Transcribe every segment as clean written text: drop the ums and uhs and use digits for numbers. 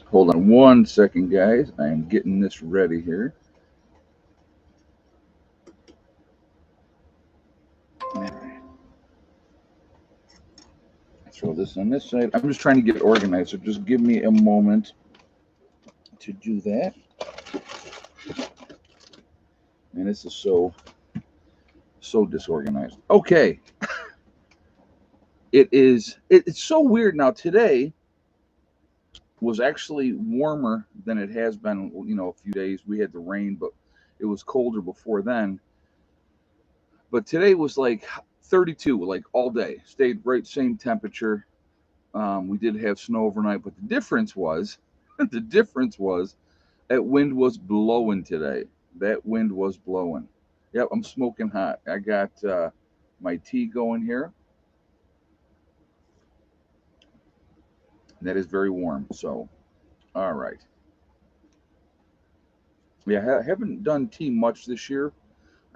Hold on one second, guys. I am getting this ready here. All right. Throw this on this side. I'm just trying to get organized, so just give me a moment to do that. And this is so disorganized. Okay. It's so weird now. Today was actually warmer than it has been, a few days. We had the rain, but it was colder before then. But today was like 32, like all day. Stayed right same temperature. We did have snow overnight, but the difference was, the difference was that wind was blowing today. That wind was blowing. Yep, I'm smoking hot. I got my tea going here. That is very warm. So, all right. Yeah, I haven't done tea much this year.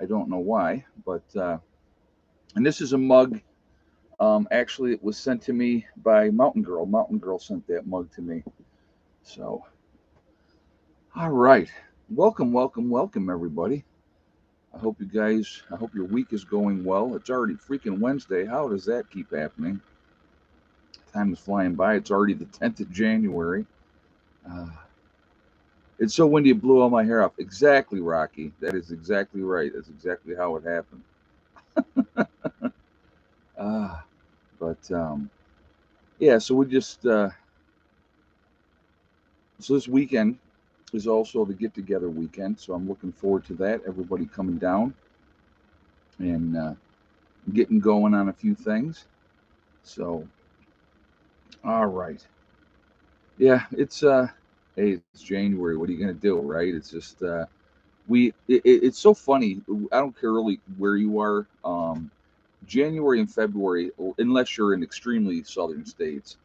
I don't know why, but and this is a mug. Actually, it was sent to me by Mountain Girl. Mountain Girl sent that mug to me. So, all right. Welcome, welcome, welcome, everybody. I hope your week is going well. It's already freaking Wednesday. How does that keep happening? Time is flying by. It's already the 10th of January. Uh, it's so windy, it blew all my hair off. Exactly, Rocky. That is exactly right. That's exactly how it happened. Uh, but yeah, so so this weekend is also the get together weekend. So I'm looking forward to that. Everybody coming down and getting going on a few things. So, all right. Yeah, hey, it's January. What are you gonna do, right? It's just it's so funny. I don't care really where you are. January and February, unless you're in extremely southern states,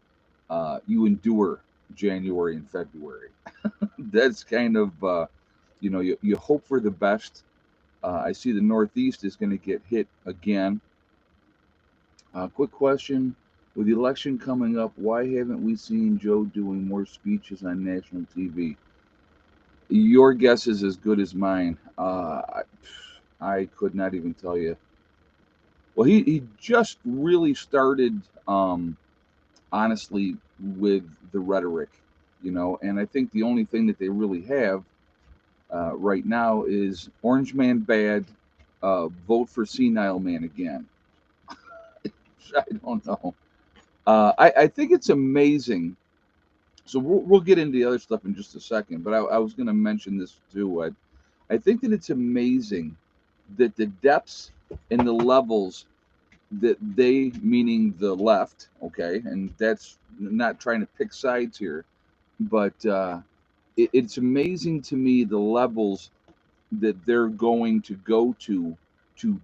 you endure January and February. That's kind of you hope for the best. I see the Northeast is going to get hit again. Quick question. With the election coming up, why haven't we seen Joe doing more speeches on national TV? Your guess is as good as mine. I could not even tell you. Well, he just really started, honestly, with the rhetoric, and I think the only thing that they really have right now is Orange Man bad, vote for Senile Man again. I don't know. I think it's amazing. So we'll get into the other stuff in just a second, but I was going to mention this too. I think that it's amazing that the depths and the levels that they, meaning the left, okay, and that's not trying to pick sides here, but it's amazing to me the levels that they're going to go to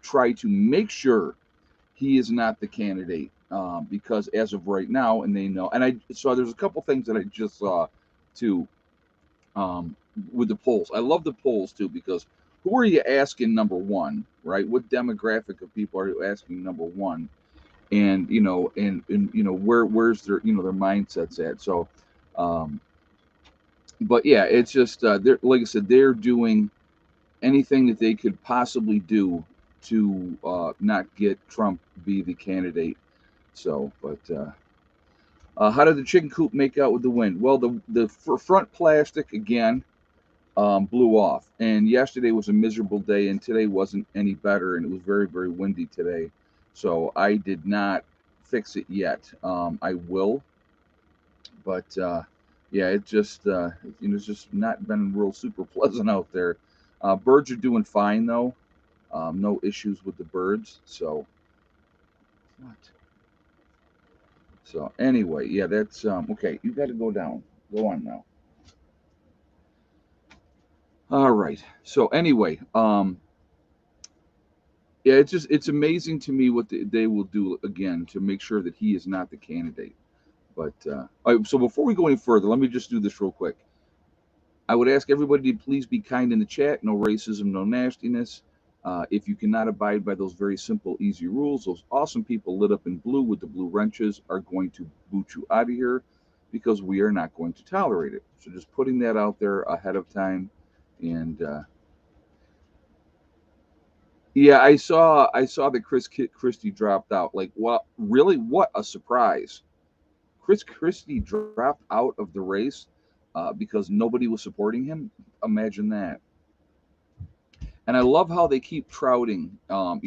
try to make sure he is not the candidate, because as of right now, and they know, and I so there's a couple things that I just saw too, um, with the polls. I love the polls too because who are you asking number one, right? What demographic of people are you asking number one? And where's their their mindsets at? So, um, but yeah, it's just they're, like I said, they're doing anything that they could possibly do to not get Trump be the candidate. So, but how did the chicken coop make out with the wind? Well, the front plastic again blew off, and yesterday was a miserable day, and today wasn't any better, and it was very very windy today. So I did not fix it yet. I will, but yeah, it just it's just not been real super pleasant out there. Birds are doing fine though. No issues with the birds. So what? So anyway, yeah, that's okay. You got to go down. Go on now. All right. So anyway, yeah, it's amazing to me what they will do again to make sure that he is not the candidate. But all right, so before we go any further, let me just do this real quick. I would ask everybody to please be kind in the chat. No racism, no nastiness. If you cannot abide by those very simple, easy rules, those awesome people lit up in blue with the blue wrenches are going to boot you out of here because we are not going to tolerate it. So just putting that out there ahead of time. And yeah, I saw that Christie dropped out. Like, what? Really? What a surprise! Chris Christie dropped out of the race because nobody was supporting him. Imagine that. And I love how they keep trouting. Oh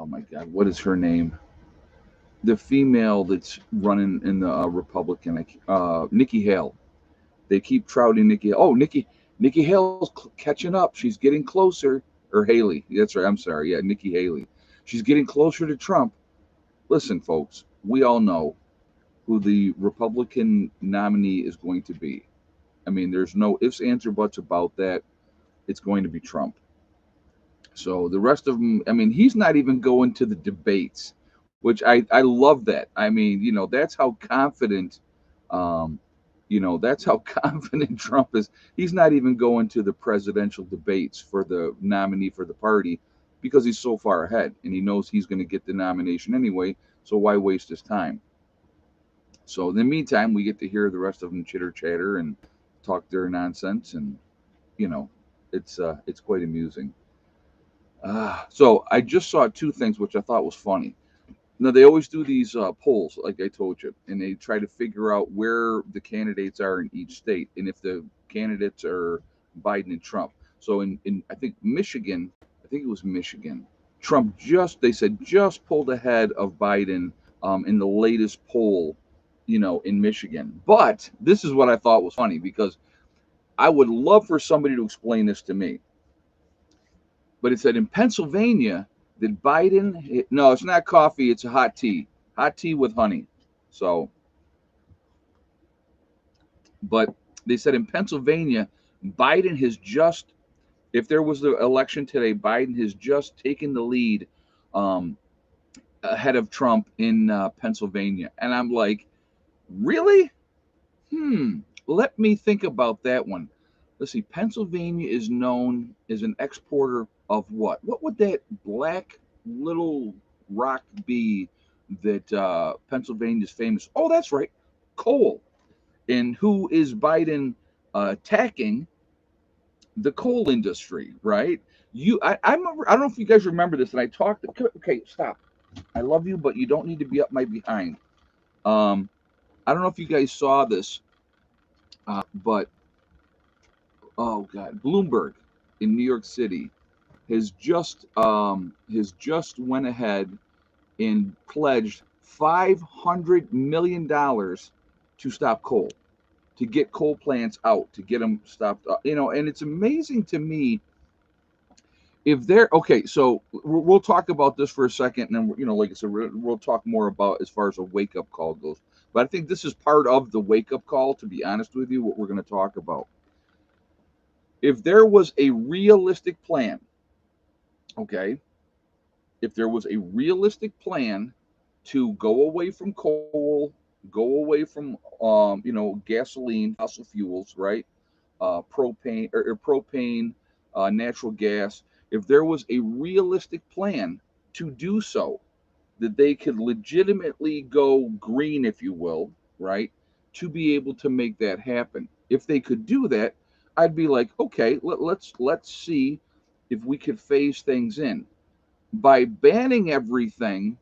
my God, what is her name? The female that's running in the Republican, Nikki Hale. They keep trouting Nikki. Oh, Nikki Hale's catching up. She's getting closer. Or Haley. That's right. I'm sorry. Yeah, Nikki Haley. She's getting closer to Trump. Listen, folks, we all know who the Republican nominee is going to be. I mean, there's no ifs, ands, or buts about that. It's going to be Trump. So the rest of them, I mean, he's not even going to the debates, which I love that. I mean, that's how confident, um, that's how confident Trump is. He's not even going to the presidential debates for the nominee for the party because he's so far ahead and he knows he's going to get the nomination anyway. So why waste his time? So in the meantime, we get to hear the rest of them chitter chatter and talk their nonsense, and you know, it's quite amusing. So I just saw two things which I thought was funny. Now they always do these polls, like I told you, and they try to figure out where the candidates are in each state, and if the candidates are Biden and Trump. So in I think Michigan, I think it was Michigan, Trump just they said just pulled ahead of Biden in the latest poll, in Michigan. But this is what I thought was funny because I would love for somebody to explain this to me. But it said in Pennsylvania that Biden, no, it's not coffee, it's a hot tea with honey. So, but they said in Pennsylvania, Biden has just, if there was the election today, Biden has just taken the lead um, ahead of Trump in Pennsylvania. And I'm like, really? Let me think about that one. Let's see. Pennsylvania is known as an exporter of what? What would that black little rock be that Pennsylvania is famous? Oh, that's right, coal. And who is Biden attacking? The coal industry, right? I remember. I don't know if you guys remember this, and I talked. Okay, stop. I love you, but you don't need to be up my behind. Um, I don't know if you guys saw this, but oh God, Bloomberg in New York City has just went ahead and pledged $500 million to stop coal, to get coal plants out, to get them stopped. And it's amazing to me if they're okay. So we'll talk about this for a second, and then like I said, we'll talk more about as far as a wake up call goes. But I think this is part of the wake up call. To be honest with you, what we're going to talk about. If there was a realistic plan, okay, if there was a realistic plan to go away from coal, go away from gasoline, fossil fuels, right? Propane, natural gas. If there was a realistic plan to do so, that they could legitimately go green, if you will, right? To be able to make that happen. If they could do that, I'd be like, okay, let's see if we could phase things in by banning everything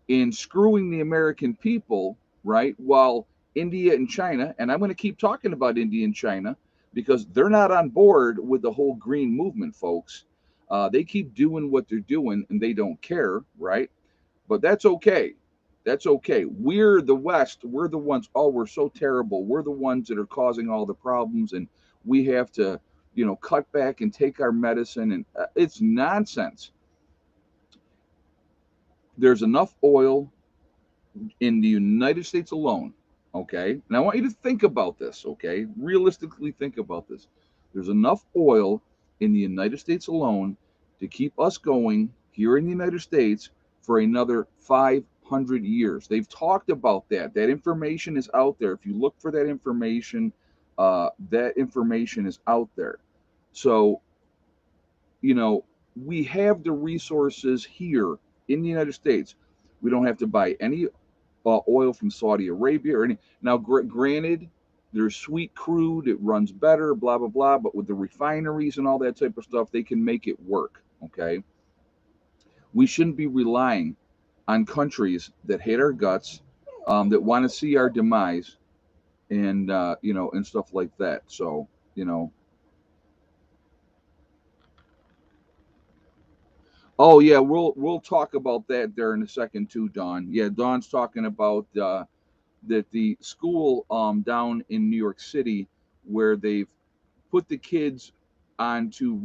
and screwing the American people, right? While India and China, and I'm going to keep talking about India and China because they're not on board with the whole green movement, folks. They keep doing what they're doing and they don't care, right? But that's okay. That's okay. We're the West. We're the ones, oh, we're so terrible. We're the ones that are causing all the problems and we have to, cut back and take our medicine. And it's nonsense. There's enough oil in the United States alone, okay? And I want you to think about this, okay? Realistically think about this. There's enough oil in the United States alone to keep us going here in the United States for another 500 years. They've talked about that. That information is out there. If you look for that information is out there. So you know, we have the resources here in the United States. We don't have to buy any oil from Saudi Arabia or any. Now, granted, there's sweet crude, it runs better, blah blah blah. But with the refineries and all that type of stuff, they can make it work. Okay, we shouldn't be relying on countries that hate our guts, that want to see our demise, and and stuff like that. So, you know, oh yeah, we'll talk about that there in a second too, Don. Yeah, Don's talking about that the school down in New York City where they've put the kids onto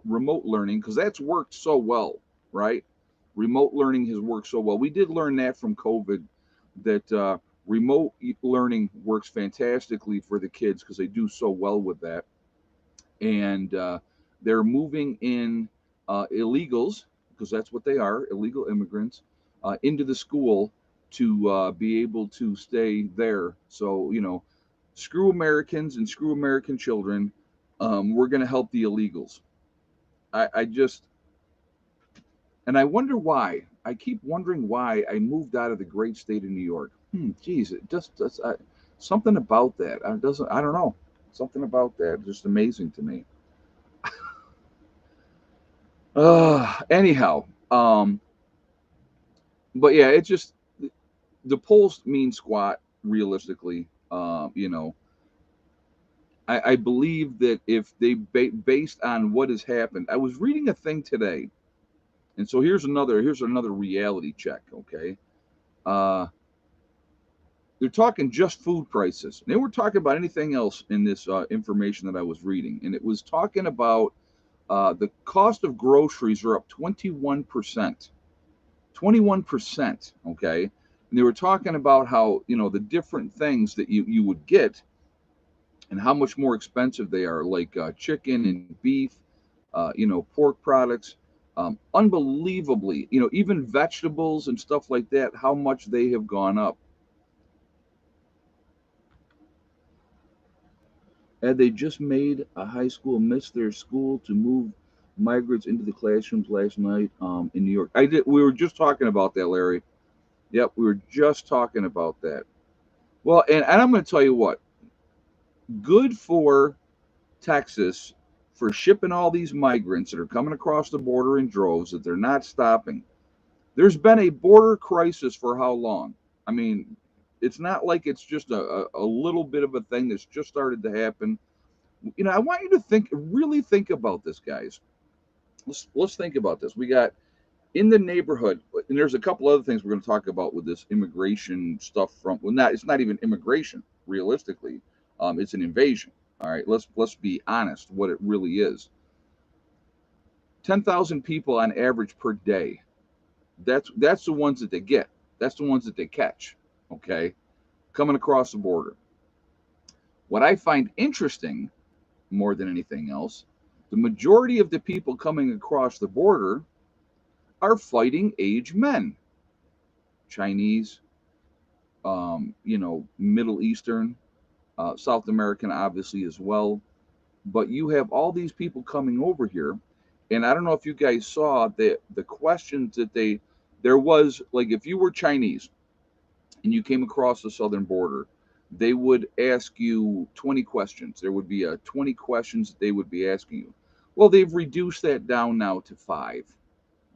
remote learning because that's worked so well, right? Remote learning has worked so well. We did learn that from COVID that remote learning works fantastically for the kids because they do so well with that. And they're moving in illegals, because that's what they are, illegal immigrants, into the school to be able to stay there. So, screw Americans and screw American children. We're going to help the illegals. I just, and I wonder why. I keep wondering why I moved out of the great state of New York. Geez, it just does. Something about that. It doesn't. I don't know. Something about that just amazing to me. Anyhow, but yeah, it's just the polls mean squat. Realistically, I believe that if they based on what has happened, I was reading a thing today, and so here's another reality check. Okay, uh, they're talking just food prices. They weren't talking about anything else in this information that I was reading, and it was talking about the cost of groceries are up 21%. 21%. Okay. And they were talking about how, the different things that you would get and how much more expensive they are, like chicken and beef, pork products. Unbelievably, even vegetables and stuff like that, how much they have gone up. Had they just made a high school miss their school to move migrants into the classrooms last night in New York? I did. We were just talking about that, Larry. Yep, we were just talking about that. Well, and I'm going to tell you what, good for Texas for shipping all these migrants that are coming across the border in droves that they're not stopping. There's been a border crisis for how long? I mean, it's not like it's just a little bit of a thing that's just started to happen. I want you to really think about this, guys. Let's think about this. We got in the neighborhood, and there's a couple other things we're going to talk about with this immigration stuff. It's not even immigration realistically. It's an invasion. All right, let's be honest. What it really is: 10,000 people on average per day. That's the ones that they get. That's the ones that they catch. Okay, coming across the border. What I find interesting more than anything else, the majority of the people coming across the border are fighting age men, Chinese, Middle Eastern, South American, obviously as well. But you have all these people coming over here, and I don't know if you guys saw that the questions that there was, like, if you were Chinese and you came across the southern border, they would ask you 20 questions. There would be 20 questions that they would be asking you. Well, they've reduced that down now to five.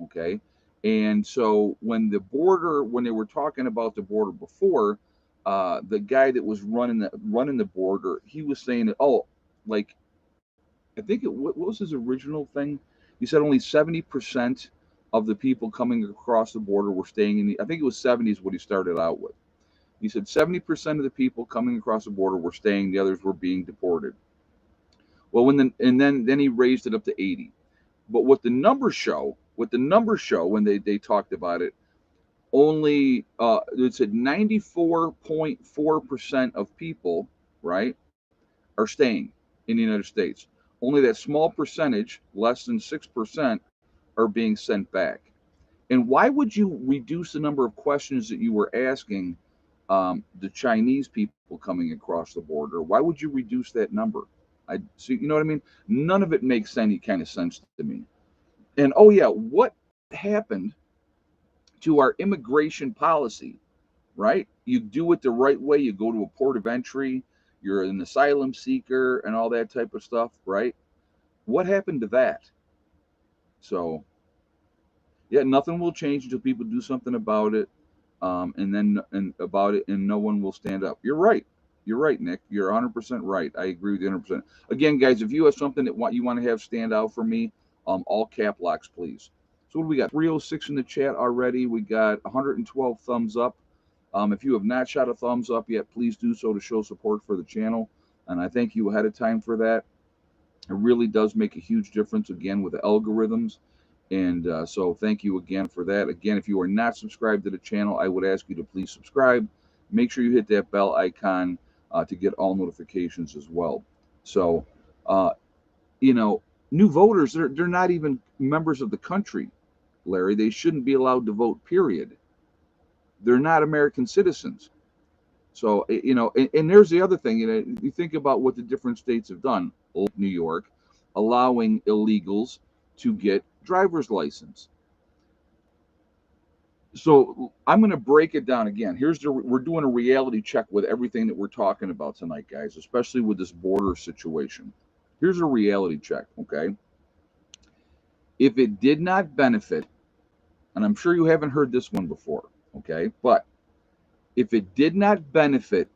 Okay. And so when they were talking about the border before, the guy that was running the border, he was saying that, oh, like, I think what was his original thing? He said only 70% of the people coming across the border were staying I think it was 70 is what he started out with. He said 70% of the people coming across the border were staying, the others were being deported. Well, then he raised it up to 80. But what the numbers show when they talked about it, only it said 94.4% of people, right, are staying in the United States. Only that small percentage, less than 6%, are being sent back. And why would you reduce the number of questions that you were asking the Chinese people coming across the border? Why would you reduce that number? I see, you know what I mean? None of it makes any kind of sense to me. And oh yeah, what happened to our immigration policy, right? You do it the right way, you go to a port of entry, you're an asylum seeker and all that type of stuff, right? What happened to that? So, yeah, nothing will change until people do something about it, and no one will stand up. You're right. You're right, Nick. You're 100% right. I agree with you 100%. Again, guys, if you have something that you want to have stand out for me, all cap locks, please. So what do we got? 306 in the chat already. We got 112 thumbs up. If you have not shot a thumbs up yet, please do so to show support for the channel. And I thank you ahead of time for that. It really does make a huge difference, again, with the algorithms. And so thank you again for that. Again, if you are not subscribed to the channel, I would ask you to please subscribe. Make sure you hit that bell icon to get all notifications as well. So, uh, you know, new voters, they're not even members of the country, Larry. They shouldn't be allowed to vote, period. They're not American citizens. So, and there's the other thing, you think about what the different states have done, like New York, allowing illegals to get driver's license. So I'm going to break it down again. We're doing a reality check with everything that we're talking about tonight, guys, especially with this border situation. Here's a reality check, okay? If it did not benefit, and I'm sure you haven't heard this one before, okay? But if it did not benefit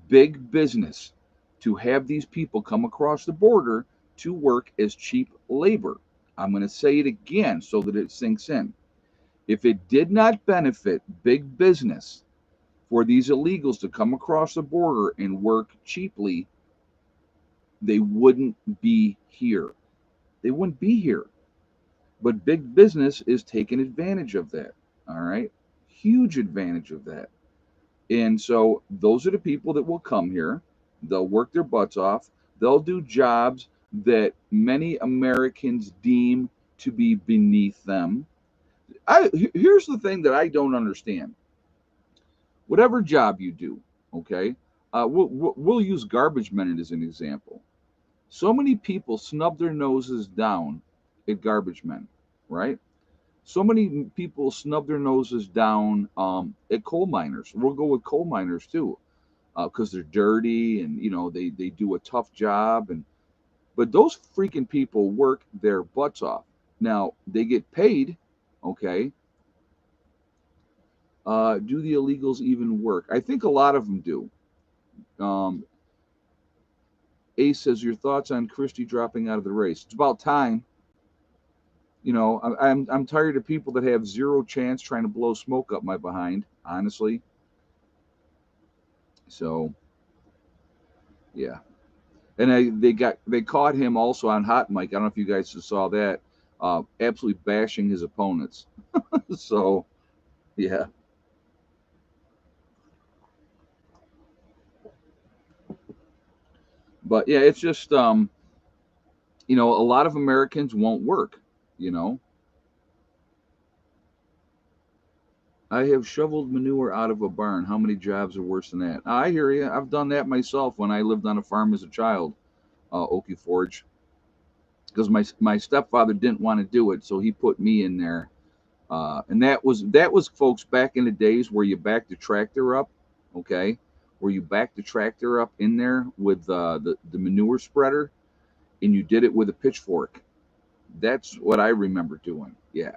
big business to have these people come across the border to work as cheap labor, I'm going to say it again so that it sinks in. If it did not benefit big business for these illegals to come across the border and work cheaply, they wouldn't be here. They wouldn't be here. But big business is taking advantage of that. All right. Huge advantage of that. And so those are the people that will come here. They'll work their butts off. They'll do jobs that many Americans deem to be beneath them. Here's the thing that I don't understand. Whatever job you do, okay, we'll use garbage men as an example. So many people snub their noses down at garbage men, right? So many people snub their noses down at coal miners. We'll go with coal miners too, because they're dirty and they do a tough job. But those freaking people work their butts off. Now they get paid, okay. Do the illegals even work? I think a lot of them do. Um, Ace says, your thoughts on Christie dropping out of the race? It's about time. I'm tired of people that have zero chance trying to blow smoke up my behind, honestly. So, yeah. And they caught him also on Hot Mic. I don't know if you guys saw that. Absolutely bashing his opponents. So, yeah. But yeah, it's just a lot of Americans won't work. You know, I have shoveled manure out of a barn. How many jobs are worse than that? I hear you. I've done that myself when I lived on a farm as a child, Okie Forge, because my stepfather didn't want to do it, so he put me in there. And that was folks back in the days where you backed the tractor up, okay, where you backed the tractor up in there with the manure spreader, and you did it with a pitchfork. That's what I remember doing. Yeah,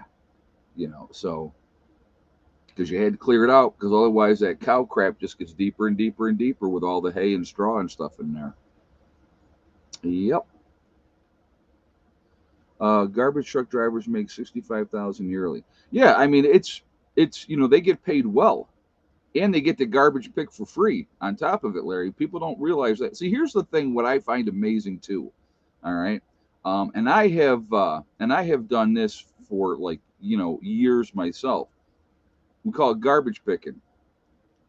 so because you had to clear it out because otherwise that cow crap just gets deeper and deeper and deeper with all the hay and straw and stuff in there. Yep. Garbage truck drivers make 65,000 yearly. Yeah, I mean it's they get paid well, and they get the garbage pick for free on top of it, Larry. People don't realize that. See, here's the thing: what I find amazing too. All right, and I have done this for like years myself. We call it garbage picking.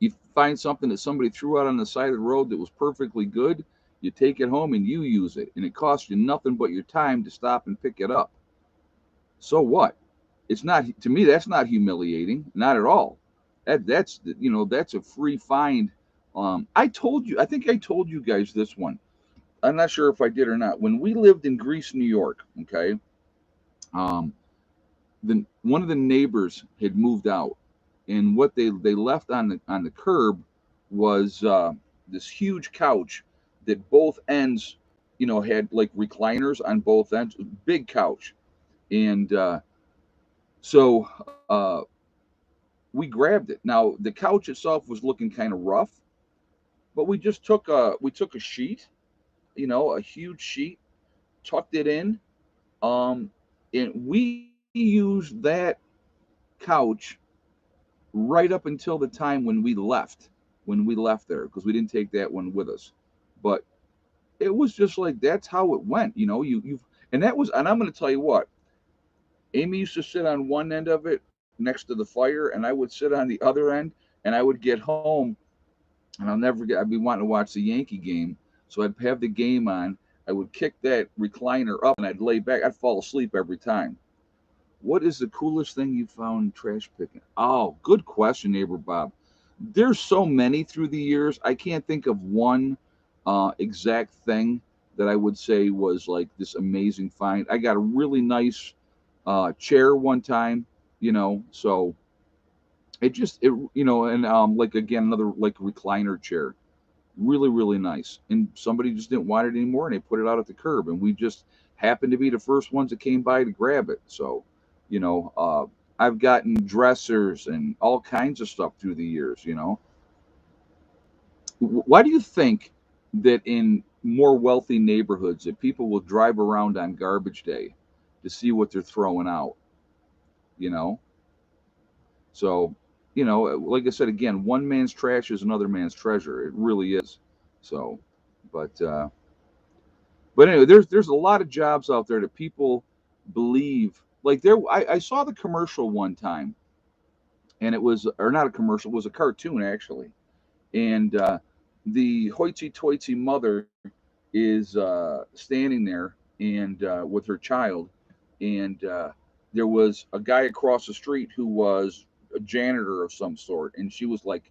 You find something that somebody threw out on the side of the road that was perfectly good, you take it home and you use it, and it costs you nothing but your time to stop and pick it up. So what? It's not, to me, that's not humiliating, not at all. That's a free find. I think I told you guys this one. I'm not sure if I did or not. When we lived in Greece, New York, okay, um, one of the neighbors had moved out, and what they left on the curb was this huge couch that both ends, had like recliners on both ends, big couch, and so we grabbed it. Now the couch itself was looking kind of rough, but we took a sheet, a huge sheet, tucked it in, um, and we used that couch right up until the time when we left there, because we didn't take that one with us. But it was just like that's how it went. And I'm going to tell you what. Amy used to sit on one end of it next to the fire, and I would sit on the other end, and I would get home, and I'll never forget. I'd be wanting to watch the Yankee game, so I'd have the game on. I would kick that recliner up, and I'd lay back. I'd fall asleep every time. What is the coolest thing you found trash picking? Oh, good question, neighbor Bob. There's so many through the years. I can't think of one exact thing that I would say was like this amazing find. I got a really nice chair one time, so and like again another like recliner chair, really really nice. And somebody just didn't want it anymore, and they put it out at the curb, and we just happened to be the first ones that came by to grab it. So, you know, uh, I've gotten dressers and all kinds of stuff through the years. Why do you think that in more wealthy neighborhoods that people will drive around on garbage day to see what they're throwing out? You know, so like I said again, one man's trash is another man's treasure. It really is. So, but anyway, there's a lot of jobs out there that people believe. Like I saw the commercial one time, and it was, or not a commercial, it was a cartoon actually, and the hoity-toity mother is standing there and with her child, and there was a guy across the street who was a janitor of some sort, and she was like,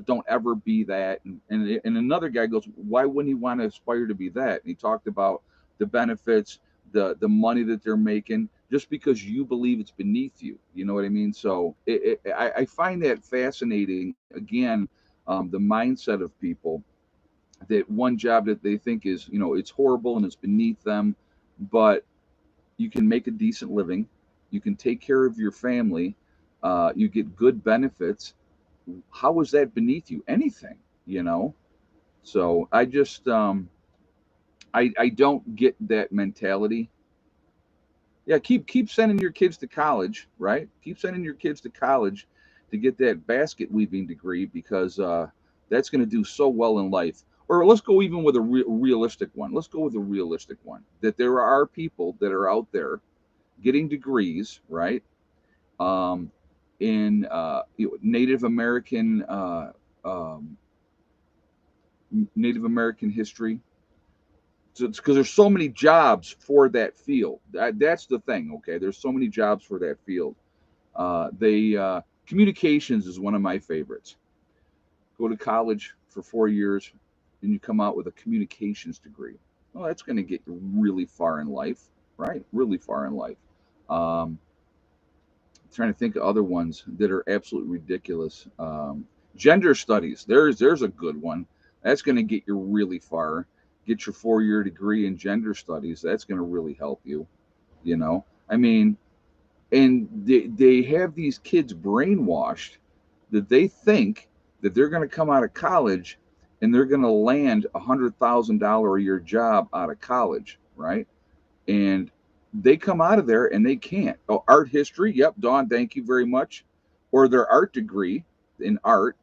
don't ever be that. And another guy goes, why wouldn't he want to aspire to be that? And he talked about the benefits, the money that they're making, just because you believe it's beneath you. You know what I mean? So I find that fascinating. Again, the mindset of people, that one job that they think is, it's horrible and it's beneath them, but you can make a decent living, you can take care of your family, you get good benefits. How is that beneath you? Anything, you know? So I don't get that mentality. Yeah, keep sending your kids to college, right? Keep sending your kids to college to get that basket weaving degree, because that's going to do so well in life. Or let's go even with a realistic one. Let's go with a realistic one. That there are people that are out there getting degrees, right? Um, in Native American um, Native American history. So it's because there's so many jobs for that field. That's the thing. Okay, there's so many jobs for that field. They Communications is one of my favorites. Go to college for 4 years, and you come out with a communications degree. Well, that's going to get you really far in life, right? Really far in life. Um, Trying to think of other ones that are absolutely ridiculous. Gender studies. There's a good one. That's going to get you really far. Get your 4 year degree in gender studies. That's going to really help you. I mean, and they have these kids brainwashed that they think that they're going to come out of college and they're going to land $100,000 a year job out of college, right? And they come out of there and they can't. Oh, art history, yep, Dawn, thank you very much. Or their art degree in art,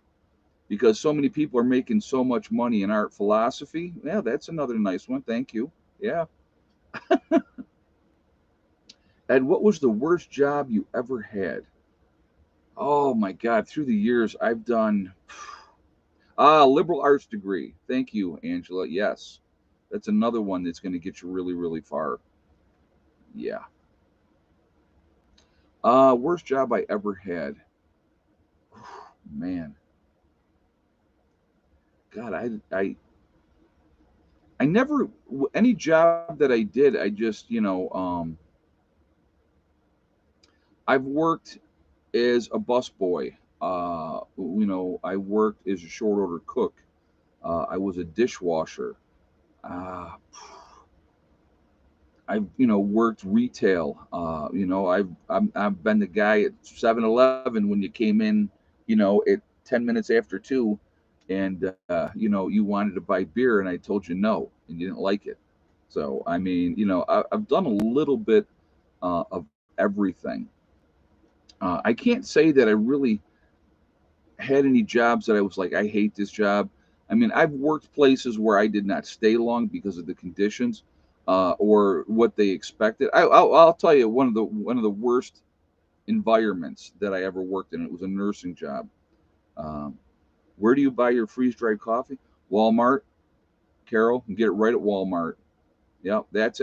because so many people are making so much money in art philosophy. Yeah, that's another nice one. Thank you. Yeah. Ed, what was the worst job you ever had? Oh my God, through the years, I've done liberal arts degree. Thank you, Angela. Yes, that's another one that's going to get you really, really far. Yeah. Worst job I ever had. Man, God, I I never any job that I did. I just I've worked as a busboy. I worked as a short order cook. I was a dishwasher. Uh, I've worked retail. I've been the guy at 7-Eleven when you came in, at 10 minutes after 2, and you wanted to buy beer, and I told you no, and you didn't like it. So I mean, I've done a little bit of everything. I can't say that I really had any jobs that I was like, I hate this job. I mean, I've worked places where I did not stay long because of the conditions or what they expected. I'll tell you one of the worst environments that I ever worked in. It was a nursing job. Um, where do you buy your freeze dried coffee? Walmart, Carol. You get it right at Walmart. Yep, that's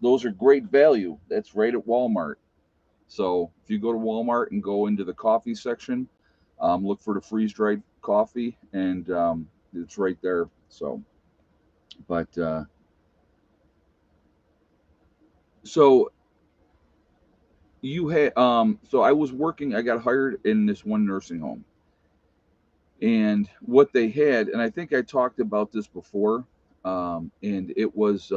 those are great value. That's right at Walmart. So if you go to Walmart and go into the coffee section, look for the freeze dried coffee, and it's right there. So, but so so I was working. I got hired in this one nursing home, and what they had, and I think I talked about this before, and it was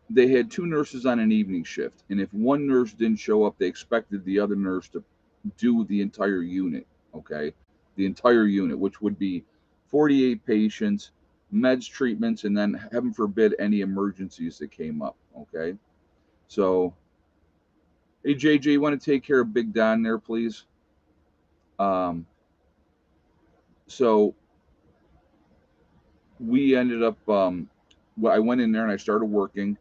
they had two nurses on an evening shift, and if one nurse didn't show up, they expected the other nurse to do the entire unit. Okay, the entire unit, which would be 48 patients, meds, treatments, and then heaven forbid any emergencies that came up. Okay, so hey JJ, you want to take care of Big Don there, please? Um, so we ended up well, I went in there and I started working,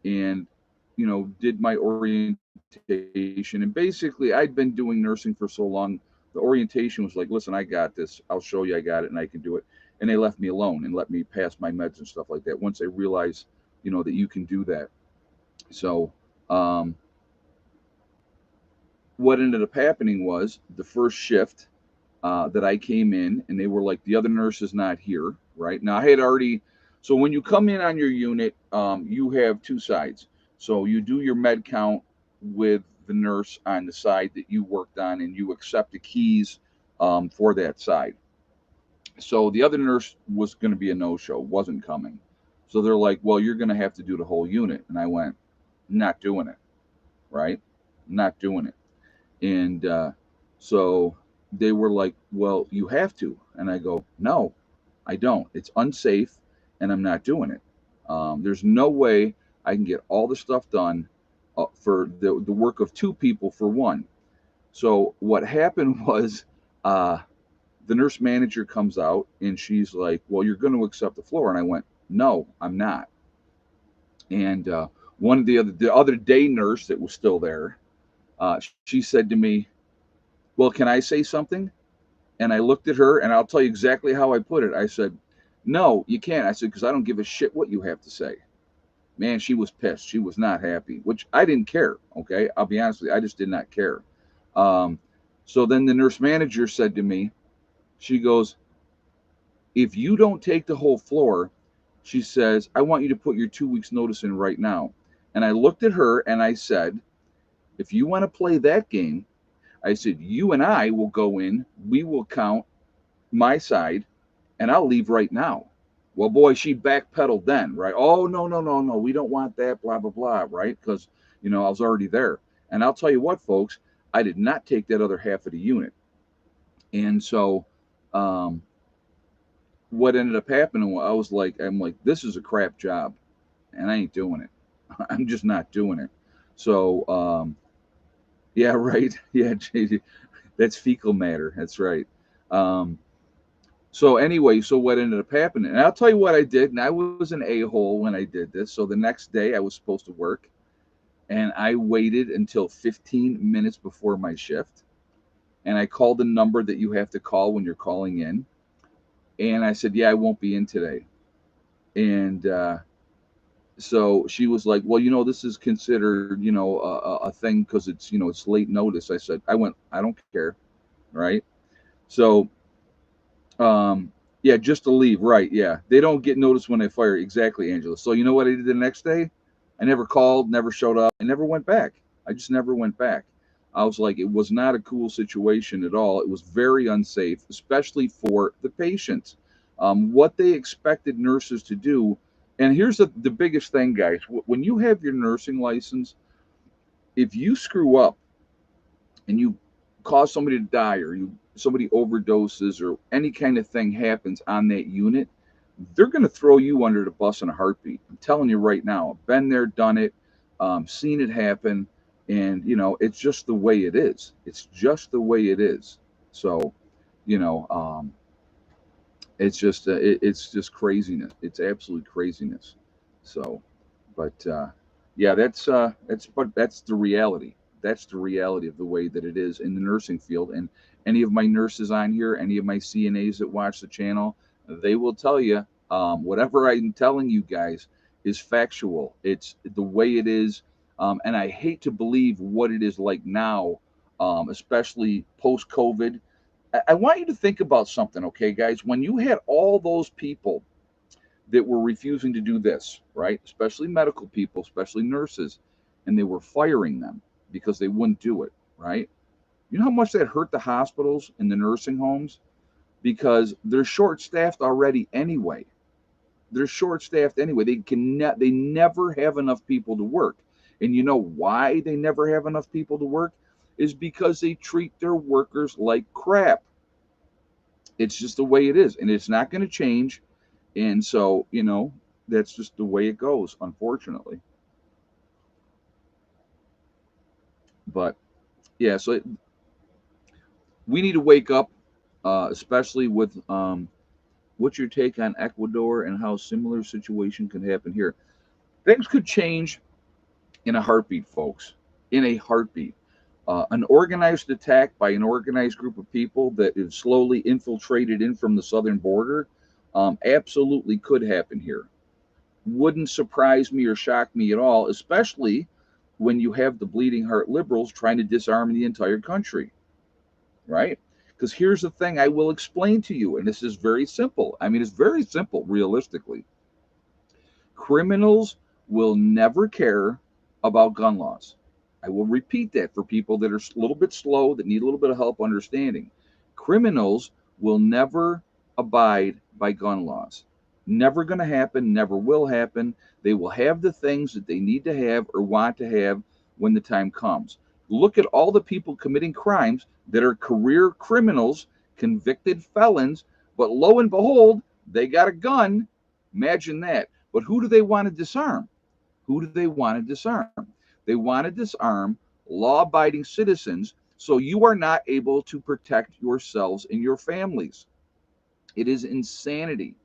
and did my orientation, and basically I'd been doing nursing for so long. The orientation was like, listen, I got this, I'll show you I got it and I can do it. And they left me alone and let me pass my meds and stuff like that once they realized that you can do that. So um, what ended up happening was the first shift that I came in, and they were like, the other nurse is not here. Right now, I had already. So when you come in on your unit, you have two sides. So you do your med count with the nurse on the side that you worked on, and you accept the keys for that side. So the other nurse was going to be a no-show, wasn't coming. So they're like, well, you're going to have to do the whole unit, and I went, not doing it. Right, not doing it. And so they were like, well, you have to. And I go, no, I don't. It's unsafe, and I'm not doing it. There's no way I can get all the stuff done for the work of two people for one. So what happened was uh, the nurse manager comes out, and she's like, well, you're going to accept the floor. And I went, no, I'm not. And one of the other day nurse that was still there, she said to me, well, can I say something? And I looked at her, and I'll tell you exactly how I put it. I said, no, you can't. I said, because I don't give a shit what you have to say. Man, she was pissed. She was not happy, which I didn't care. Okay. I'll be honest with you. I just did not care. Um, so then the nurse manager said to me, she goes, if you don't take the whole floor, she says, I want you to put your 2 weeks notice in right now. And I looked at her and I said, if you want to play that game, I said, you and I will go in, we will count my side, and I'll leave right now. Well, boy, she backpedaled then, right? Oh, no, no, no, no, we don't want that, blah, blah, blah, right? Because, I was already there. And I'll tell you what, folks, I did not take that other half of the unit. And so, um, what ended up happening, I'm like, this is a crap job, and I ain't doing it. I'm just not doing it. So, yeah, right. Yeah, JD, that's fecal matter. That's right. Um, So anyway, so what ended up happening, and I'll tell you what I did, and I was an a-hole when I did this. So the next day I was supposed to work, and I waited until 15 minutes before my shift, and I called the number that you have to call when you're calling in, and I said, yeah, I won't be in today. And so she was like, well, this is considered, a thing because it's late notice. I said, I don't care, right? So, Yeah, just to leave, right? Yeah, they don't get noticed when they fire. Exactly, Angela. So you know what I did the next day? I never called, never showed up, and never went back. I just never went back. I was like, it was not a cool situation at all. It was very unsafe, especially for the patients. What they expected nurses to do, and here's the biggest thing, guys. When you have your nursing license, if you screw up and you cause somebody to die or you somebody overdoses or any kind of thing happens on that unit, they're going to throw you under the bus in a heartbeat. I'm telling you right now. I've been there, done it, seen it happen, and it's just the way it is. It's just the way it is. So, you know, it's just craziness. It's absolute craziness. So, but yeah, that's the reality. That's the reality of the way that it is in the nursing field. And any of my nurses on here, any of my CNAs that watch the channel, they will tell you whatever I'm telling you guys is factual. It's the way it is, and I hate to believe what it is like now, especially post COVID. I want you to think about something, okay, guys? When you had all those people that were refusing to do this, right? Especially medical people, especially nurses, and they were firing them because they wouldn't do it, right? You know how much that hurt the hospitals and the nursing homes? Because they're short staffed already anyway. They're short staffed anyway. They never have enough people to work. And you know why they never have enough people to work? Is because they treat their workers like crap. It's just the way it is, and it's not going to change. And so, that's just the way it goes, unfortunately. But yeah, so we need to wake up, especially with what's your take on Ecuador and how similar situation can happen here? Things could change in a heartbeat, folks. In a heartbeat. An organized attack by an organized group of people that is slowly infiltrated in from the southern border absolutely could happen here. Wouldn't surprise me or shock me at all, especially when you have the bleeding heart liberals trying to disarm the entire country, right? Because here's the thing I will explain to you, and this is very simple. I mean, it's very simple, realistically. Criminals will never care about gun laws. I will repeat that for people that are a little bit slow, that need a little bit of help understanding. Criminals will never abide by gun laws. Never going to happen, never will happen. They will have the things that they need to have or want to have when the time comes. Look at all the people committing crimes that are career criminals, convicted felons, but lo and behold, they got a gun. Imagine that. But who do they want to disarm? Who do they want to disarm? They want to disarm law abiding citizens so you are not able to protect yourselves and your families. It is insanity.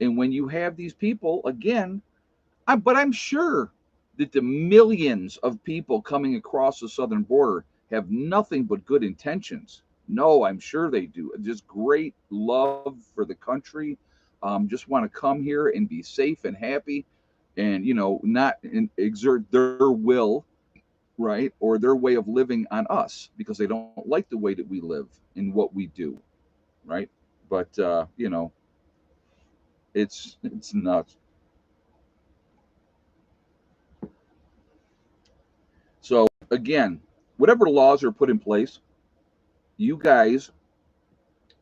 And when you have these people, again, but I'm sure that the millions of people coming across the southern border have nothing but good intentions. No, I'm sure they do. Just great love for the country. Just want to come here and be safe and happy, and not exert their will, right, or their way of living on us because they don't like the way that we live and what we do, right? But it's nuts. So again, whatever laws are put in place, you guys,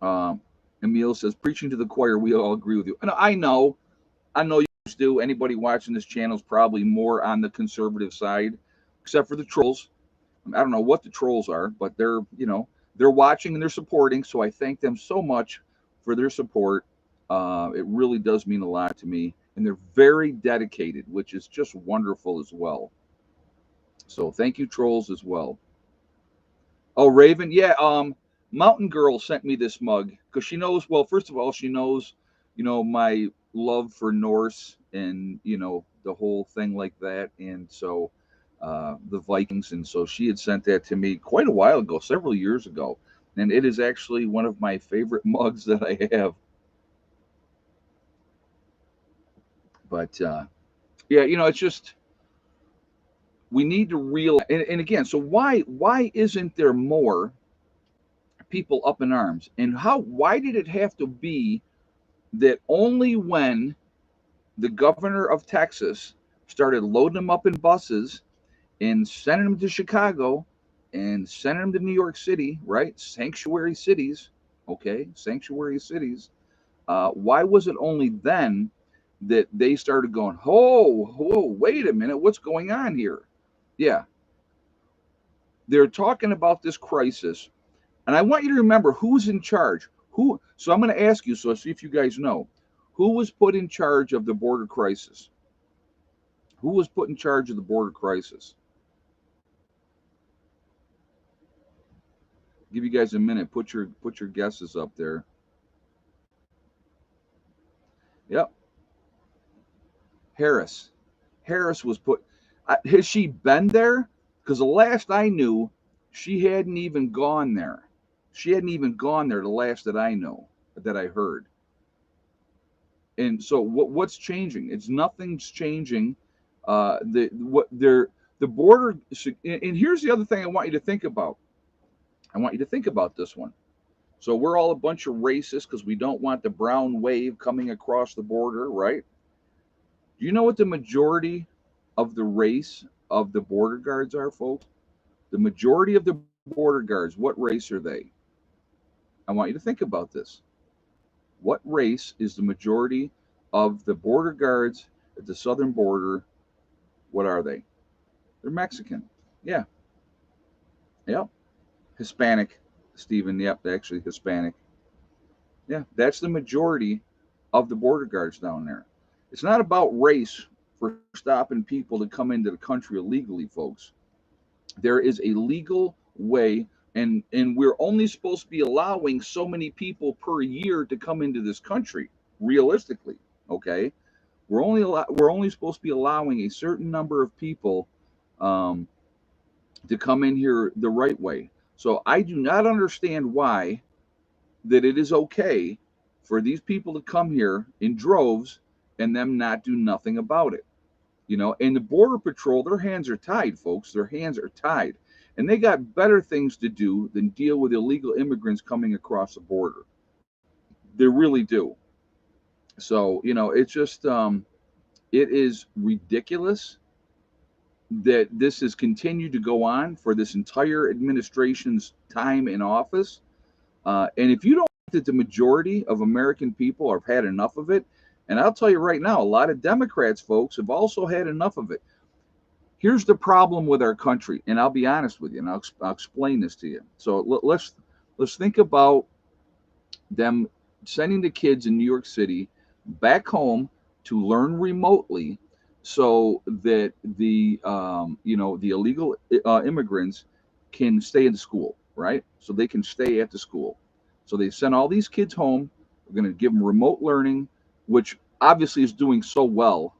um, Emil says, preaching to the choir. We all agree with you. And I know you guys do. Anybody watching this channel is probably more on the conservative side, except for the trolls. I don't know what the trolls are, but they're watching and they're supporting. So I thank them so much for their support. It really does mean a lot to me, and they're very dedicated, which is just wonderful as well. So thank you, trolls, as well. Oh, Raven, yeah. Mountain Girl sent me this mug because she knows. Well, first of all, she knows, my love for Norse and the whole thing like that, and so the Vikings, and so she had sent that to me quite a while ago, several years ago, and it is actually one of my favorite mugs that I have. But yeah, it's just we need to realize, and again, so why isn't there more people up in arms, and why did it have to be that only when the governor of Texas started loading them up in buses and sending them to Chicago and sending them to New York City, right? Sanctuary cities, okay? Sanctuary cities. Why was it only then that they started going, whoa, wait a minute, what's going on here? Yeah, they're talking about this crisis. And I want you to remember who's in charge. Who? So I'm going to ask you, so see if you guys know. Who was put in charge of the border crisis? Who was put in charge of the border crisis? Give you guys a minute. Put your guesses up there. Yep, Harris. Harris was put. Has she been there? Because the last I knew, she hadn't even gone there. She hadn't even gone there. The last that I know, that I heard. And so what's changing? It's nothing's changing. The border. And here's the other thing I want you to think about. I want you to think about this one. So we're all a bunch of racists because we don't want the brown wave coming across the border, right? Do you know what the majority of the race of the border guards are, folks? The majority of the border guards, what race are they? I want you to think about this. What race is the majority of the border guards at the southern border? What are they? They're Mexican. Yeah. Yep. Hispanic, Stephen. Yep. Actually, Hispanic. Yeah. That's the majority of the border guards down there. It's not about race for stopping people to come into the country illegally, folks. There is a legal way, and we're only supposed to be allowing so many people per year to come into this country, realistically. Okay, we're only supposed to be allowing a certain number of people um, to come in here the right way. So I do not understand why that it is okay for these people to come here in droves and them not do nothing about it. And the border patrol, their hands are tied, folks. Their hands are tied, and they got better things to do than deal with illegal immigrants coming across the border. They really do. So it's just it is ridiculous that this has continued to go on for this entire administration's time in office. And if you don't think that the majority of American people have had enough of it, and I'll tell you right now, a lot of Democrats, folks, have also had enough of it. Here's the problem with our country, and I'll be honest with you, and I'll explain this to you. So let's think about them sending the kids in New York City back home to learn remotely, so that the illegal immigrants can stay in school, right? So they can stay at the school. So they send all these kids home. We're going to give them remote learning, which obviously is doing so well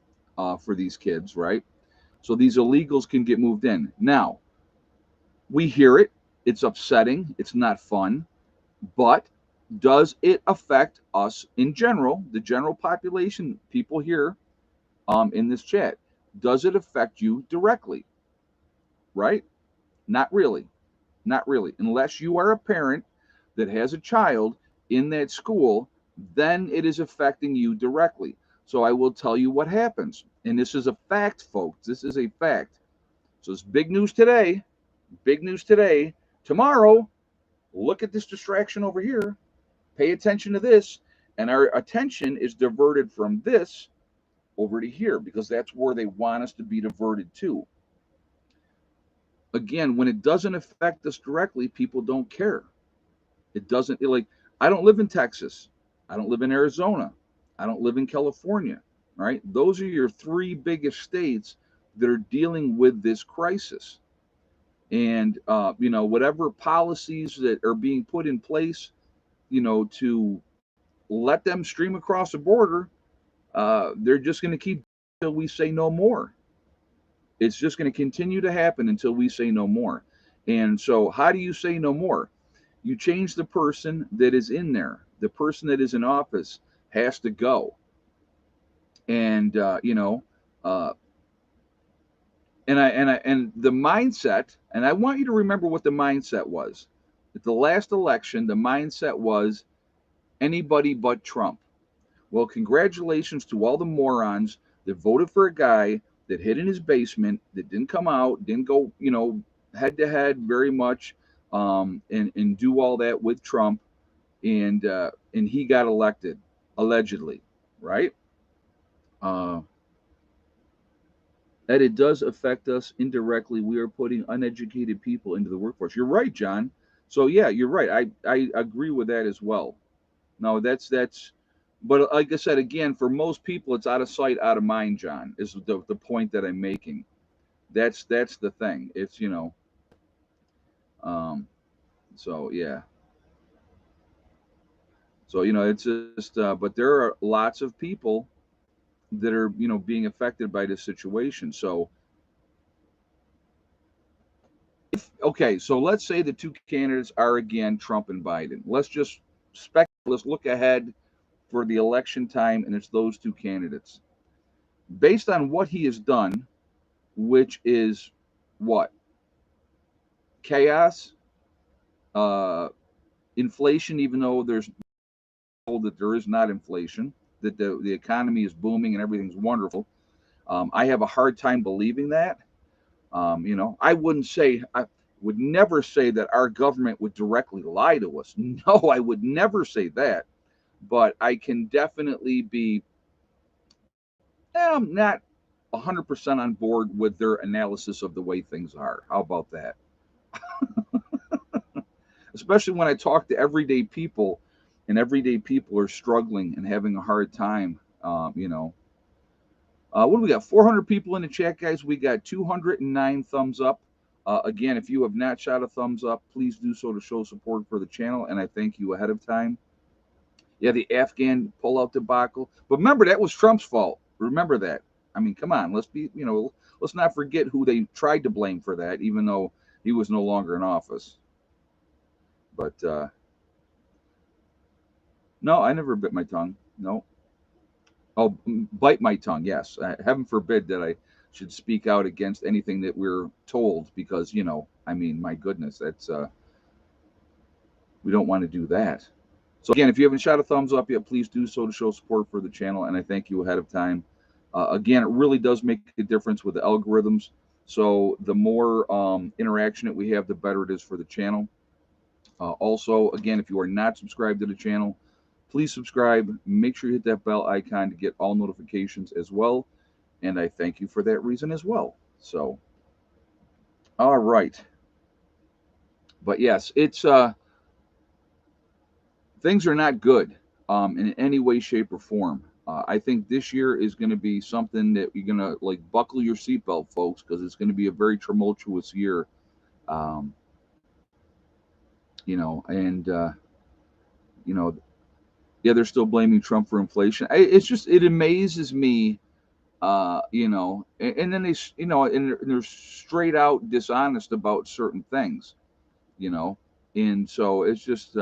for these kids, right? So these illegals can get moved in. Now, we hear it. It's upsetting. It's not fun. But does it affect us in general, the general population, people here in this chat? Does it affect you directly? Right? Not really. Not really. Unless you are a parent that has a child in that school, then it is affecting you directly. So I will tell you what happens. And this is a fact, folks. This is a fact. So it's big news today. Big news today. Tomorrow, look at this distraction over here. Pay attention to this. And our attention is diverted from this over to here because that's where they want us to be diverted to. Again, when it doesn't affect us directly, people don't care. It doesn't, like, I don't live in Texas. I don't live in Arizona. I don't live in California, right? Those are your three biggest states that are dealing with this crisis. And, whatever policies that are being put in place, to let them stream across the border, they're just going to keep until we say no more. It's just going to continue to happen until we say no more. And so, how do you say no more? You change the person that is in there. The person that is in office has to go. And uh, and the mindset. And I want you to remember what the mindset was. At the last election, the mindset was anybody but Trump. Well, congratulations to all the morons that voted for a guy that hid in his basement, that didn't come out, didn't go, head to head very much, and do all that with Trump, and he got elected allegedly, right? Uh, that it does affect us indirectly. We are putting uneducated people into the workforce. You're right, John. So yeah, you're right. I agree with that as well. No, that's. But like I said again, for most people, it's out of sight, out of mind. John is the point that I'm making. That's the thing. It's um. So yeah. So it's just. But there are lots of people that are being affected by this situation. So okay, so let's say the two candidates are again Trump and Biden. Let's just let's look ahead for the election time, and it's those two candidates. Based on what he has done, which is what? Chaos, uh, inflation, even though there's told that there is not inflation, that the economy is booming and everything's wonderful. I have a hard time believing that. I wouldn't say, I would never say that our government would directly lie to us. No, I would never say that. But I can definitely be, I'm not 100% on board with their analysis of the way things are. How about that? Especially when I talk to everyday people, and everyday people are struggling and having a hard time. What do we got? 400 people in the chat, guys. We got 209 thumbs up. Again, if you have not shot a thumbs up, please do so to show support for the channel, and I thank you ahead of time. Yeah, the Afghan pullout debacle. But remember, that was Trump's fault. Remember that. I mean, come on. Let's not forget who they tried to blame for that, even though he was no longer in office. But no, I never bit my tongue. No. Oh, bite my tongue. Yes. Heaven forbid that I should speak out against anything that we're told, because I mean, my goodness, that's we don't want to do that. So again, if you haven't shot a thumbs up yet, please do so to show support for the channel, and I thank you ahead of time. Again, it really does make a difference with the algorithms. So the more interaction that we have, the better it is for the channel. Also, again, if you are not subscribed to the channel, please subscribe. Make sure you hit that bell icon to get all notifications as well. And I thank you for that reason as well. So, all right. But yes, it's things are not good in any way, shape, or form. I think this year is going to be something that you're going to like buckle your seatbelt, folks, because it's going to be a very tumultuous year. Um, and you know, yeah, they're still blaming Trump for inflation. It's just it amazes me, and then and they're straight out dishonest about certain things, you know, and so it's just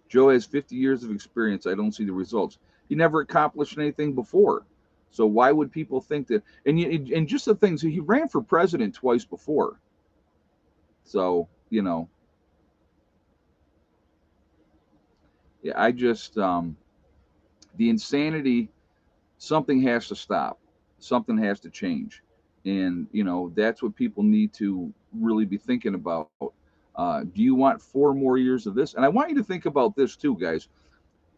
Joe has 50 years of experience. I don't see the results. He never accomplished anything before. So why would people think that? And just the things he ran for president twice before. So yeah, I just the insanity. Something has to stop. Something has to change, and that's what people need to really be thinking about. Do you want 4 more years of this? And I want you to think about this too, guys.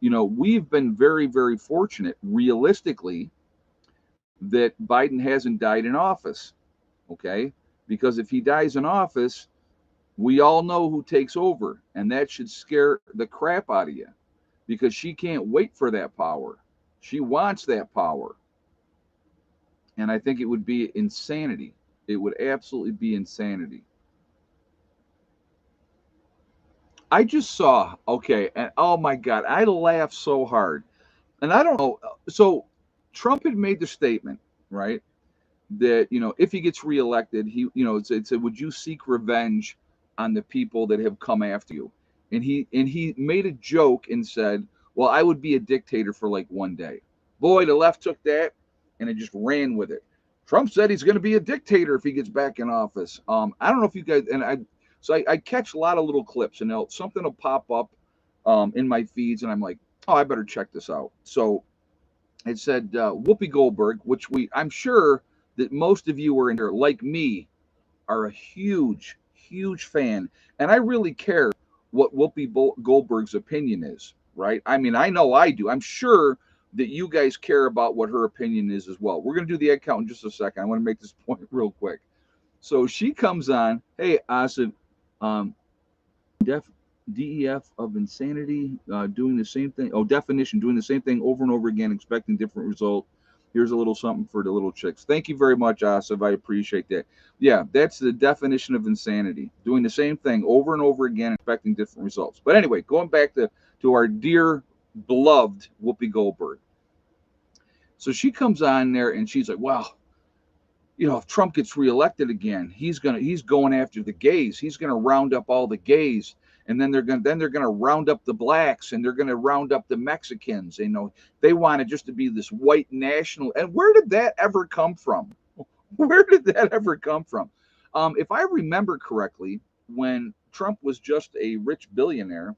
We've been very, very fortunate, realistically, that Biden hasn't died in office. Okay. Because if he dies in office, we all know who takes over. And that should scare the crap out of you, because she can't wait for that power. She wants that power. And I think it would be insanity. It would absolutely be insanity. I just saw, okay, and oh my God, I laughed so hard. And I don't know. So Trump had made the statement, right? That if he gets reelected, it said, would you seek revenge on the people that have come after you? And he made a joke and said, well, I would be a dictator for like one day. Boy, the left took that and it just ran with it. Trump said he's going to be a dictator if he gets back in office. I don't know if you guys, and I catch a lot of little clips, and something will pop up in my feeds, and I'm like, oh, I better check this out. So it said Whoopi Goldberg, which I'm sure that most of you are in here, like me, are a huge, huge fan, and I really care what Whoopi Goldberg's opinion is, right? I mean, I know I do. I'm sure that you guys care about what her opinion is as well. We're going to do the egg count in just a second. I want to make this point real quick. So she comes on, hey, Asif, um, def, DEF of insanity, doing the same thing. Oh, definition, doing the same thing over and over again, expecting different result. Here's a little something for the little chicks. Thank you very much, Asif. I appreciate that. Yeah, that's the definition of insanity. Doing the same thing over and over again, expecting different results. But anyway, going back to our dear, beloved Whoopi Goldberg. So she comes on there and she's like, well, if Trump gets reelected again, he's going after the gays. He's gonna round up all the gays, and then they're gonna round up the blacks, and they're gonna round up the Mexicans. They want it just to be this white national. And where did that ever come from? Where did that ever come from? If I remember correctly, when Trump was just a rich billionaire,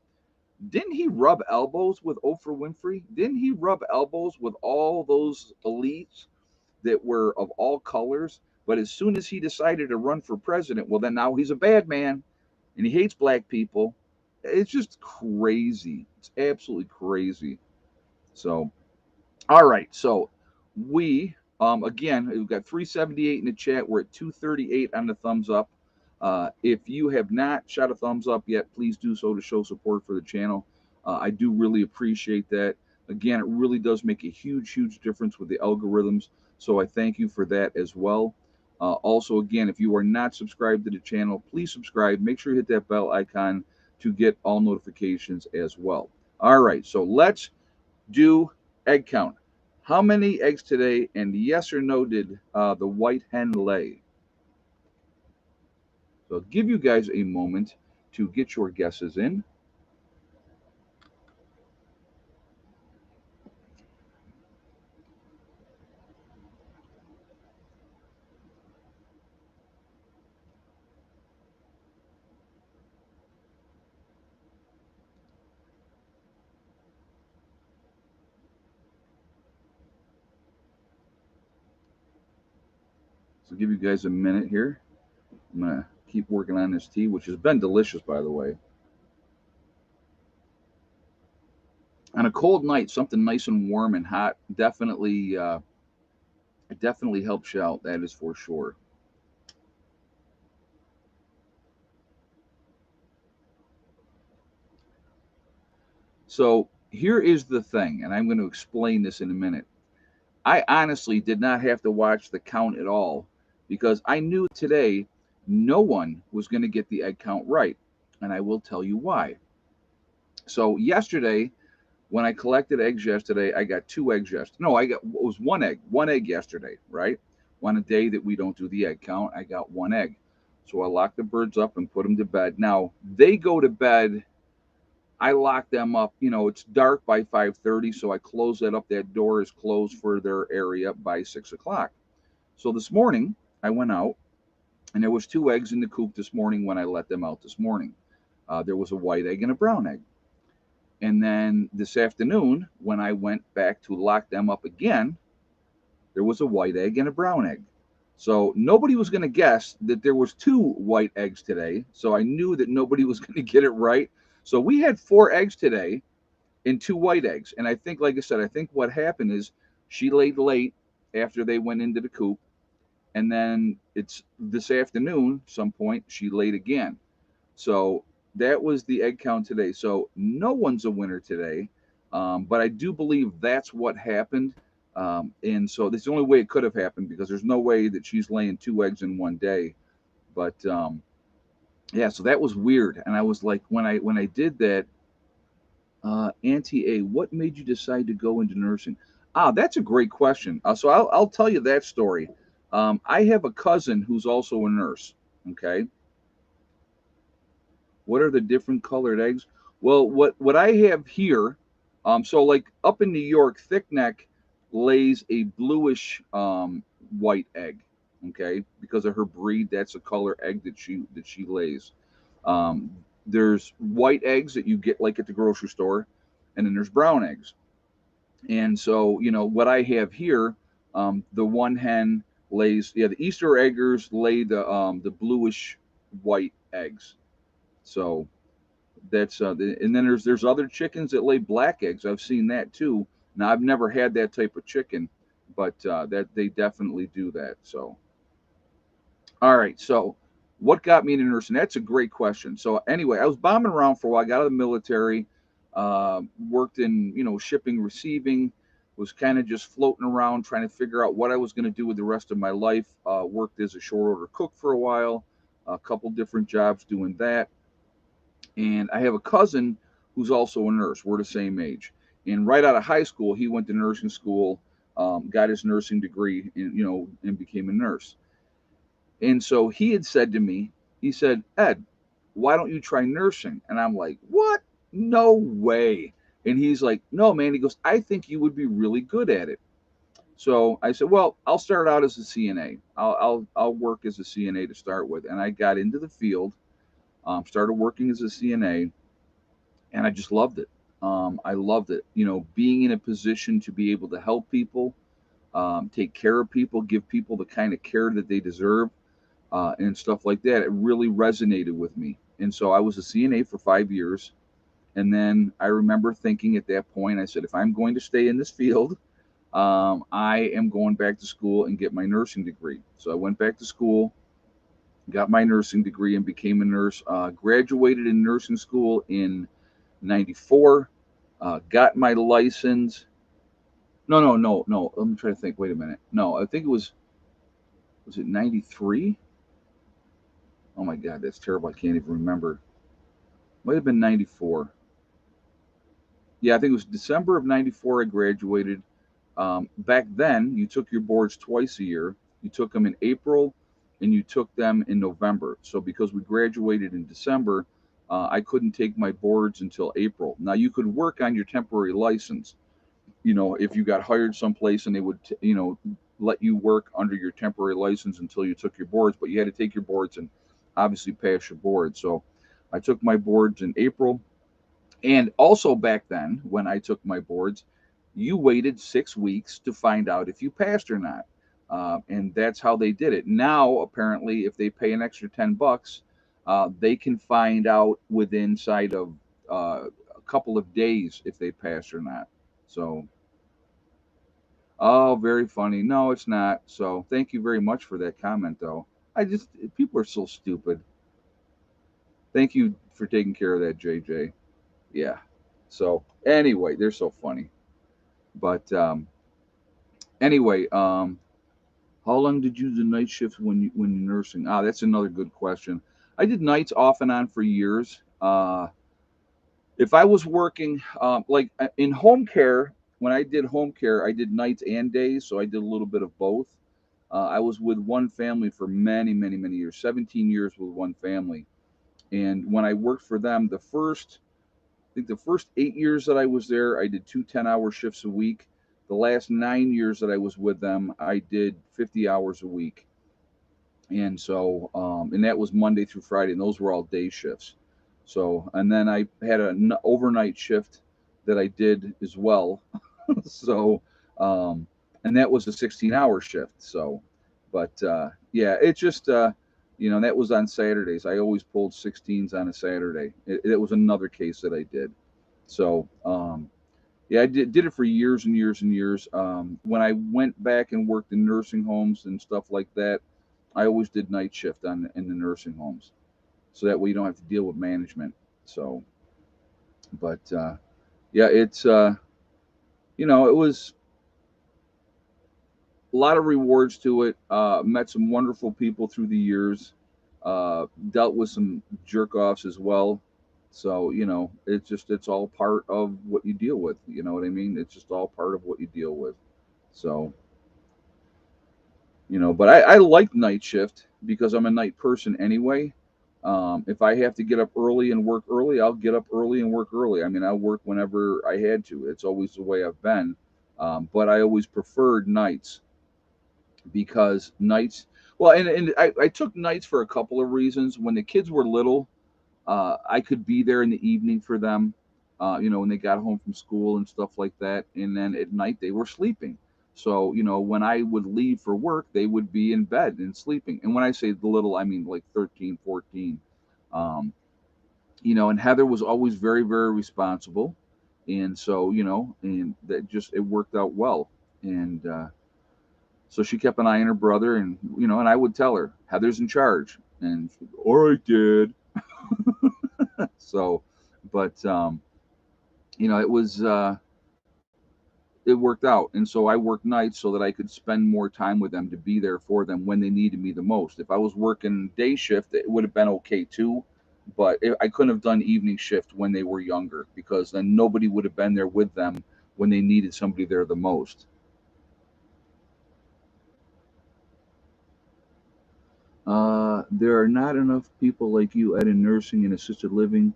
didn't he rub elbows with Oprah Winfrey? Didn't he rub elbows with all those elites that were of all colors? But as soon as he decided to run for president, well, then now he's a bad man and he hates black people. It's just crazy. It's absolutely crazy. So, all right. So, again, we've got 378 in the chat. We're at 238 on the thumbs up. If you have not shot a thumbs up yet, please do so to show support for the channel. I do really appreciate that. Again, it really does make a huge, huge difference with the algorithms. So I thank you for that as well. Also, again, if you are not subscribed to the channel, please subscribe. Make sure you hit that bell icon to get all notifications as well. All right, so let's do egg count. How many eggs today, and yes or no, did the white hen lay? So I'll give you guys a moment to get your guesses in. So I'll give you guys a minute here. I'm going to keep working on this tea, which has been delicious, by the way. On a cold night, something nice and warm and hot definitely it definitely helps you out. That is for sure. So here is the thing, and I'm going to explain this in a minute. I honestly did not have to watch the count at all because I knew today no one was going to get the egg count right. And I will tell you why. So yesterday, when I collected eggs yesterday, I got 2 eggs yesterday. No, it was 1 egg yesterday, right? On a day that we don't do the egg count, I got 1 egg. So I locked the birds up and put them to bed. Now they go to bed. I lock them up. It's dark by 5:30, so I close that up. That door is closed for their area by 6 o'clock. So this morning I went out, and there was 2 eggs in the coop this morning when I let them out this morning. There was a white egg and a brown egg. And then this afternoon, when I went back to lock them up again, there was a white egg and a brown egg. So nobody was going to guess that there was 2 white eggs today. So I knew that nobody was going to get it right. So we had 4 eggs today and 2 white eggs. And I think, like I said, I think what happened is she laid late after they went into the coop. And then it's this afternoon, some point, she laid again. So that was the egg count today. So no one's a winner today. But I do believe that's what happened. And so that's the only way it could have happened because there's no way that she's laying 2 eggs in one day. But yeah, so that was weird. And I was like, when I did that, Auntie A, what made you decide to go into nursing? That's a great question. So I'll tell you that story. I have a cousin who's also a nurse. Okay. What are the different colored eggs? Well, what I have here, so like up in New York, thickneck lays a bluish white egg, okay, because of her breed. That's a color egg that she lays. Um, There's white eggs that you get like at the grocery store, and then there's brown eggs. And so, what I have here, the one hen lays, yeah, the Easter eggers lay the bluish white eggs. So that's and then there's other chickens that lay black eggs. I've seen that too. Now I've never had that type of chicken, but that they definitely do that. So all right, so what got me into nursing? That's a great question. So anyway, I was bombing around for a while. I got out of the military, worked in shipping, receiving, was kind of just floating around trying to figure out what I was going to do with the rest of my life. Worked as a short order cook for a while, a couple different jobs doing that, and I have a cousin who's also a nurse. We're the same age, and right out of high school, he went to nursing school, got his nursing degree, and became a nurse. And so he had said to me, he said, Ed, why don't you try nursing? And I'm like, what? No way. And he's like, no, man. He goes, I think you would be really good at it. So I said, well, I'll start out as a CNA. I'll work as a CNA to start with. And I got into the field, started working as a CNA, and I just loved it. I loved it. Being in a position to be able to help people, take care of people, give people the kind of care that they deserve, and stuff like that. It really resonated with me. And so I was a CNA for 5 years. And then I remember thinking at that point, I said, if I'm going to stay in this field, I am going back to school and get my nursing degree. So I went back to school, got my nursing degree, and became a nurse. Graduated in nursing school in 94, got my license. No, no, no, no. I'm trying to think. Wait a minute. No, I think was it 93? Oh my God, that's terrible. I can't even remember. Might have been 94. Yeah, I think it was December of 94 I graduated. Back then, you took your boards twice a year. You took them in April and you took them in November. So because we graduated in December, I couldn't take my boards until April. Now, you could work on your temporary license, if you got hired someplace and they would, let you work under your temporary license until you took your boards, but you had to take your boards and obviously pass your boards. So I took my boards in April. And also back then, when I took my boards, you waited 6 weeks to find out if you passed or not. And that's how they did it. Now, apparently, if they pay an extra $10, they can find out within inside of a couple of days if they passed or not. So, oh, very funny. No, it's not. So, thank you very much for that comment, though. People are so stupid. Thank you for taking care of that, JJ. Yeah. So, anyway, they're so funny. But anyway, how long did you do the night shift when you're nursing? Ah, that's another good question. I did nights off and on for years. If I was working like in home care, when I did home care, I did nights and days, so I did a little bit of both. I was with one family for many, many, many years, 17 years with one family. And when I worked for them, I think the first 8 years that I was there, I did 2 10-hour shifts a week. The last 9 years that I was with them, I did 50 hours a week. And so, and that was Monday through Friday, and those were all day shifts. So, and then I had an overnight shift that I did as well. So, um, and that was a 16-hour shift. So, but yeah, it just, that was on Saturdays. I always pulled 16s on a Saturday. It was another case that I did. So, yeah, I did it for years and years and years. When I went back and worked in nursing homes and stuff like that, I always did night shift in the nursing homes, so that way you don't have to deal with management. So, but yeah, it was a lot of rewards to it. Met some wonderful people through the years. Dealt with some jerk offs as well. So it's all part of what you deal with. You know what I mean? It's just all part of what you deal with. So but I like night shift because I'm a night person anyway. If I have to get up early and work early, I'll get up early and work early. I mean, I'll work whenever I had to. It's always the way I've been. But I always preferred nights because nights. Well, and I took nights for a couple of reasons. When the kids were little, I could be there in the evening for them, when they got home from school and stuff like that. And then at night they were sleeping. So, when I would leave for work, they would be in bed and sleeping. And when I say the little, I mean like 13, 14. Um, and Heather was always very, very responsible. And so, and that just, it worked out well. And so she kept an eye on her brother, and I would tell her, Heather's in charge. And she'd go, all right, Dad. So, but, it was, it worked out. And so I worked nights so that I could spend more time with them to be there for them when they needed me the most. If I was working day shift, it would have been okay too. But I couldn't have done evening shift when they were younger because then nobody would have been there with them when they needed somebody there the most. There are not enough people like you, Ed, in nursing and assisted living.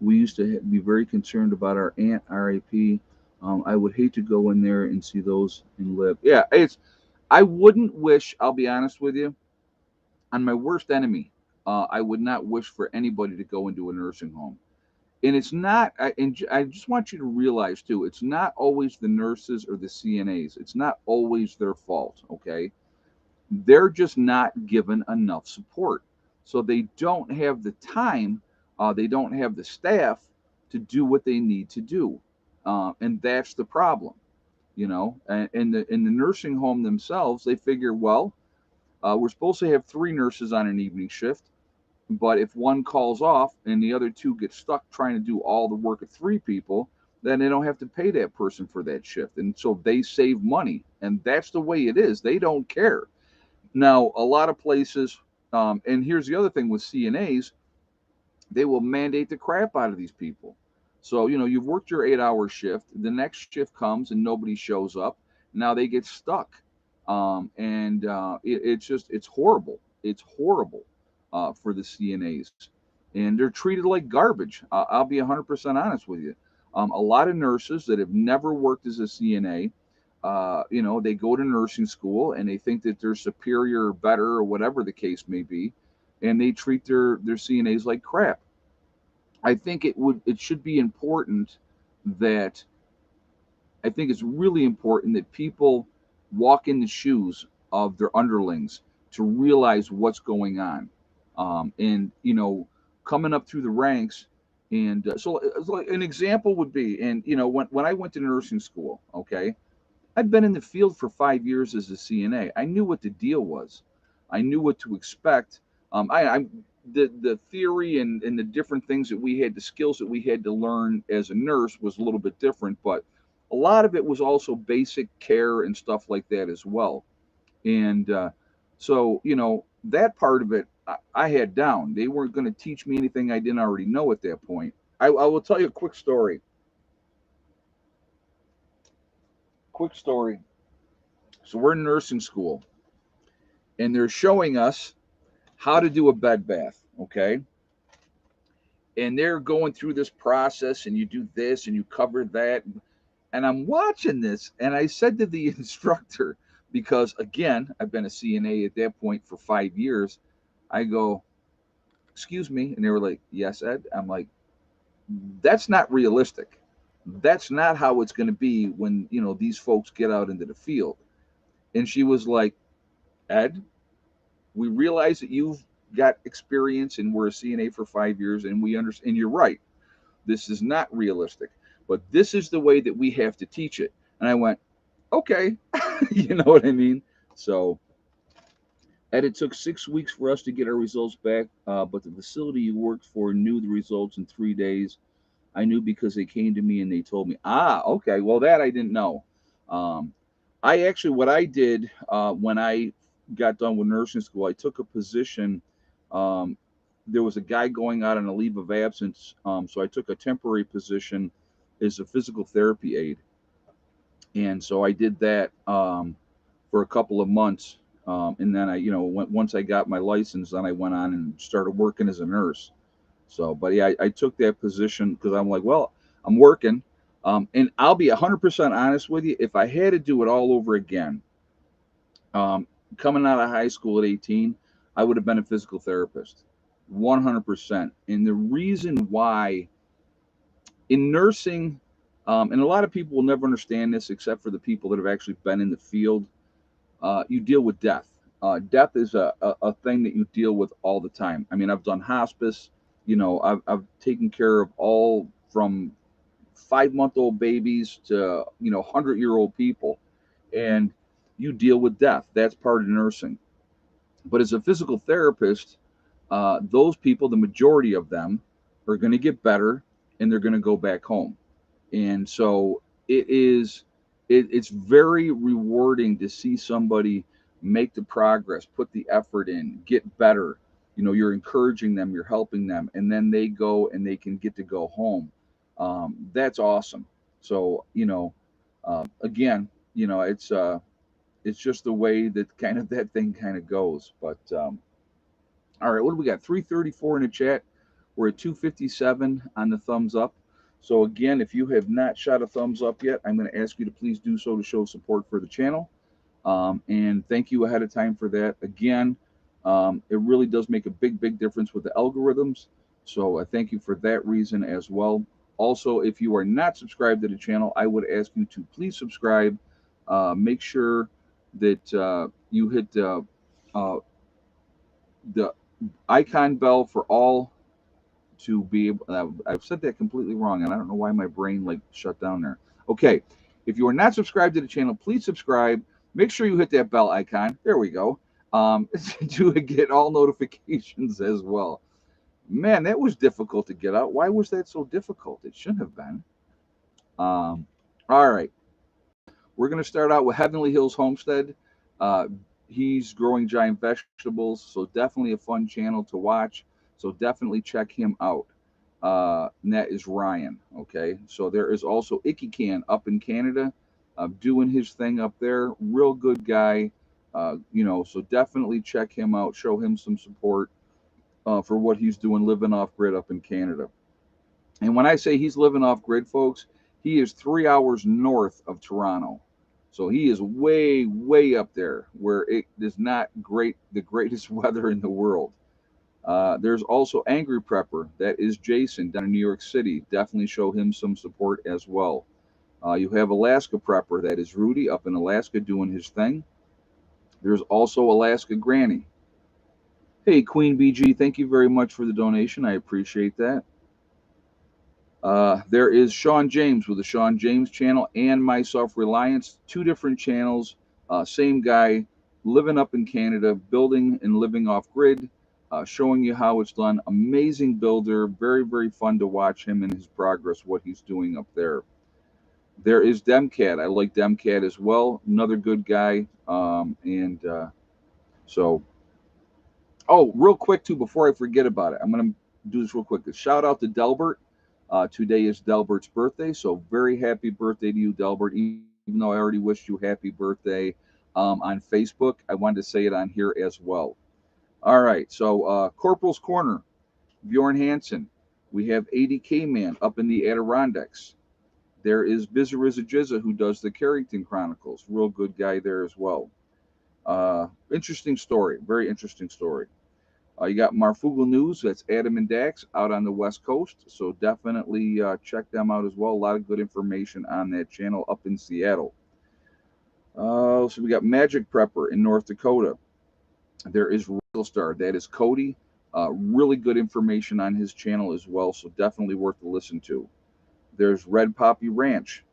We used to be very concerned about our aunt RAP. I would hate to go in there and see those and live. Yeah, I wouldn't wish. I'll be honest with you. On my worst enemy, I would not wish for anybody to go into a nursing home. And it's not. I just want you to realize too. It's not always the nurses or the CNAs. It's not always their fault. Okay, they're just not given enough support. So they don't have the time, they don't have the staff to do what they need to do. And that's the problem, And in the nursing home themselves, they figure, well, we're supposed to have three nurses on an evening shift, but if one calls off and the other two get stuck trying to do all the work of three people, then they don't have to pay that person for that shift. And so they save money. And that's the way it is. They don't care. Now, a lot of places, and here's the other thing with CNAs, they will mandate the crap out of these people. So, you've worked your 8 hour shift, the next shift comes and nobody shows up. Now they get stuck. And it's horrible. It's horrible for the CNAs. And they're treated like garbage. I'll be 100% honest with you. A lot of nurses that have never worked as a CNA, they go to nursing school and they think that they're superior or better or whatever the case may be, and they treat their CNAs like crap. I think it should be important that I think it's really important that people walk in the shoes of their underlings to realize what's going on, and coming up through the ranks. And so, like an example would be, and when I went to nursing school, okay, I'd been in the field for 5 years as a CNA. I knew what the deal was. I knew what to expect. I the theory and the different things that we had, the skills that we had to learn as a nurse was a little bit different, but a lot of it was also basic care and stuff like that as well. And so, that part of it I had down. They weren't going to teach me anything I didn't already know at that point. I will tell you a quick story. Quick story. So we're in nursing school, and they're showing us how to do a bed bath, okay? And they're going through this process, and you do this and you cover that. And I'm watching this, and I said to the instructor, because again, I've been a CNA at that point for 5 years, I go, excuse me. And they were like, yes, Ed. I'm like, that's not realistic. That's not how it's going to be when, these folks get out into the field. And she was like, Ed, we realize that you've got experience and we're a CNA for 5 years, and we understand. And you're right, this is not realistic, but this is the way that we have to teach it. And I went, okay, you know what I mean? So, and it took 6 weeks for us to get our results back, but the facility you worked for knew the results in 3 days. I knew because they came to me and they told me. Ah, okay. Well, that I didn't know. Um, I actually, what I did when I got done with nursing school, I took a position. Um, there was a guy going out on a leave of absence, so I took a temporary position as a physical therapy aide, and so I did that for a couple of months, and then once I got my license, then I went on and started working as a nurse. So, but yeah, I took that position because I'm like, well, I'm working. And I'll be 100% honest with you. If I had to do it all over again, um, coming out of high school at 18, I would have been a physical therapist. 100%. And the reason why in nursing, and a lot of people will never understand this except for the people that have actually been in the field, you deal with death. Death is a thing that you deal with all the time. I mean, I've done hospice, I've taken care of all from 5-month-old babies to, 100-year-old people. And you deal with death. That's part of nursing. But as a physical therapist, those people, the majority of them, are going to get better and they're going to go back home. And so it's very rewarding to see somebody make the progress, put the effort in, get better. You're encouraging them, you're helping them, and then they go and they can get to go home. That's awesome. So again, it's just the way that kind of that thing kind of goes. But all right, what do we got? 334 in the chat. We're at 257 on the thumbs up. So again, if you have not shot a thumbs up yet, I'm going to ask you to please do so to show support for the channel. And thank you ahead of time for that. Again, it really does make a big difference with the algorithms. So I thank you for that reason as well. Also, if you are not subscribed to the channel, I would ask you to please subscribe. Make sure that you hit the icon bell for all to be able. I've said that completely wrong, and I don't know why my brain like shut down there. Okay, if you are not subscribed to the channel, please subscribe. Make sure you hit that bell icon. There we go. To get all notifications as well. Man, that was difficult to get out. Why was that so difficult? It shouldn't have been. All right. We're going to start out with Heavenly Hills Homestead. Uh, he's growing giant vegetables, so definitely a fun channel to watch. So definitely check him out. And that is Ryan. Okay. So there is also Icky Can up in Canada, doing his thing up there. Real good guy. So definitely check him out. Show him some support for what he's doing living off grid up in Canada. And when I say he's living off grid, folks, he is 3 hours north of Toronto. So he is way up there where it is not the greatest weather in the world. There's also Angry Prepper. That is Jason down in New York City. Definitely show him some support as well. You have Alaska Prepper. That is Rudy up in Alaska doing his thing. There's also Alaska Granny. Hey, Queen BG, thank you very much for the donation. I appreciate that. There is Sean James with the Sean James channel and My Self Reliance, two different channels, same guy, living up in Canada, building and living off grid, showing you how it's done. Amazing builder, very fun to watch him and his progress, what he's doing up there. There is Demcat. I like Demcat as well, another good guy. So, oh, real quick too, before I forget about it, I'm going to do this real quick. A shout out to Delbert. Today is Delbert's birthday, so very happy birthday to you, Delbert. Even though I already wished you happy birthday on Facebook, I wanted to say it on here as well. All right, so Corporal's Corner, Bjorn Hansen. We have ADK Man up in the Adirondacks. There is Bizariza Jizza, who does the Carrington Chronicles. Real good guy there as well. Interesting story, very interesting story. You got Marfugal News, that's Adam and Dax out on the West Coast. So definitely check them out as well. A lot of good information on that channel up in Seattle. So we got Magic Prepper in North Dakota. There is Real Star, that is Cody. Really good information on his channel as well. So definitely worth to listen to. There's Red Poppy Ranch.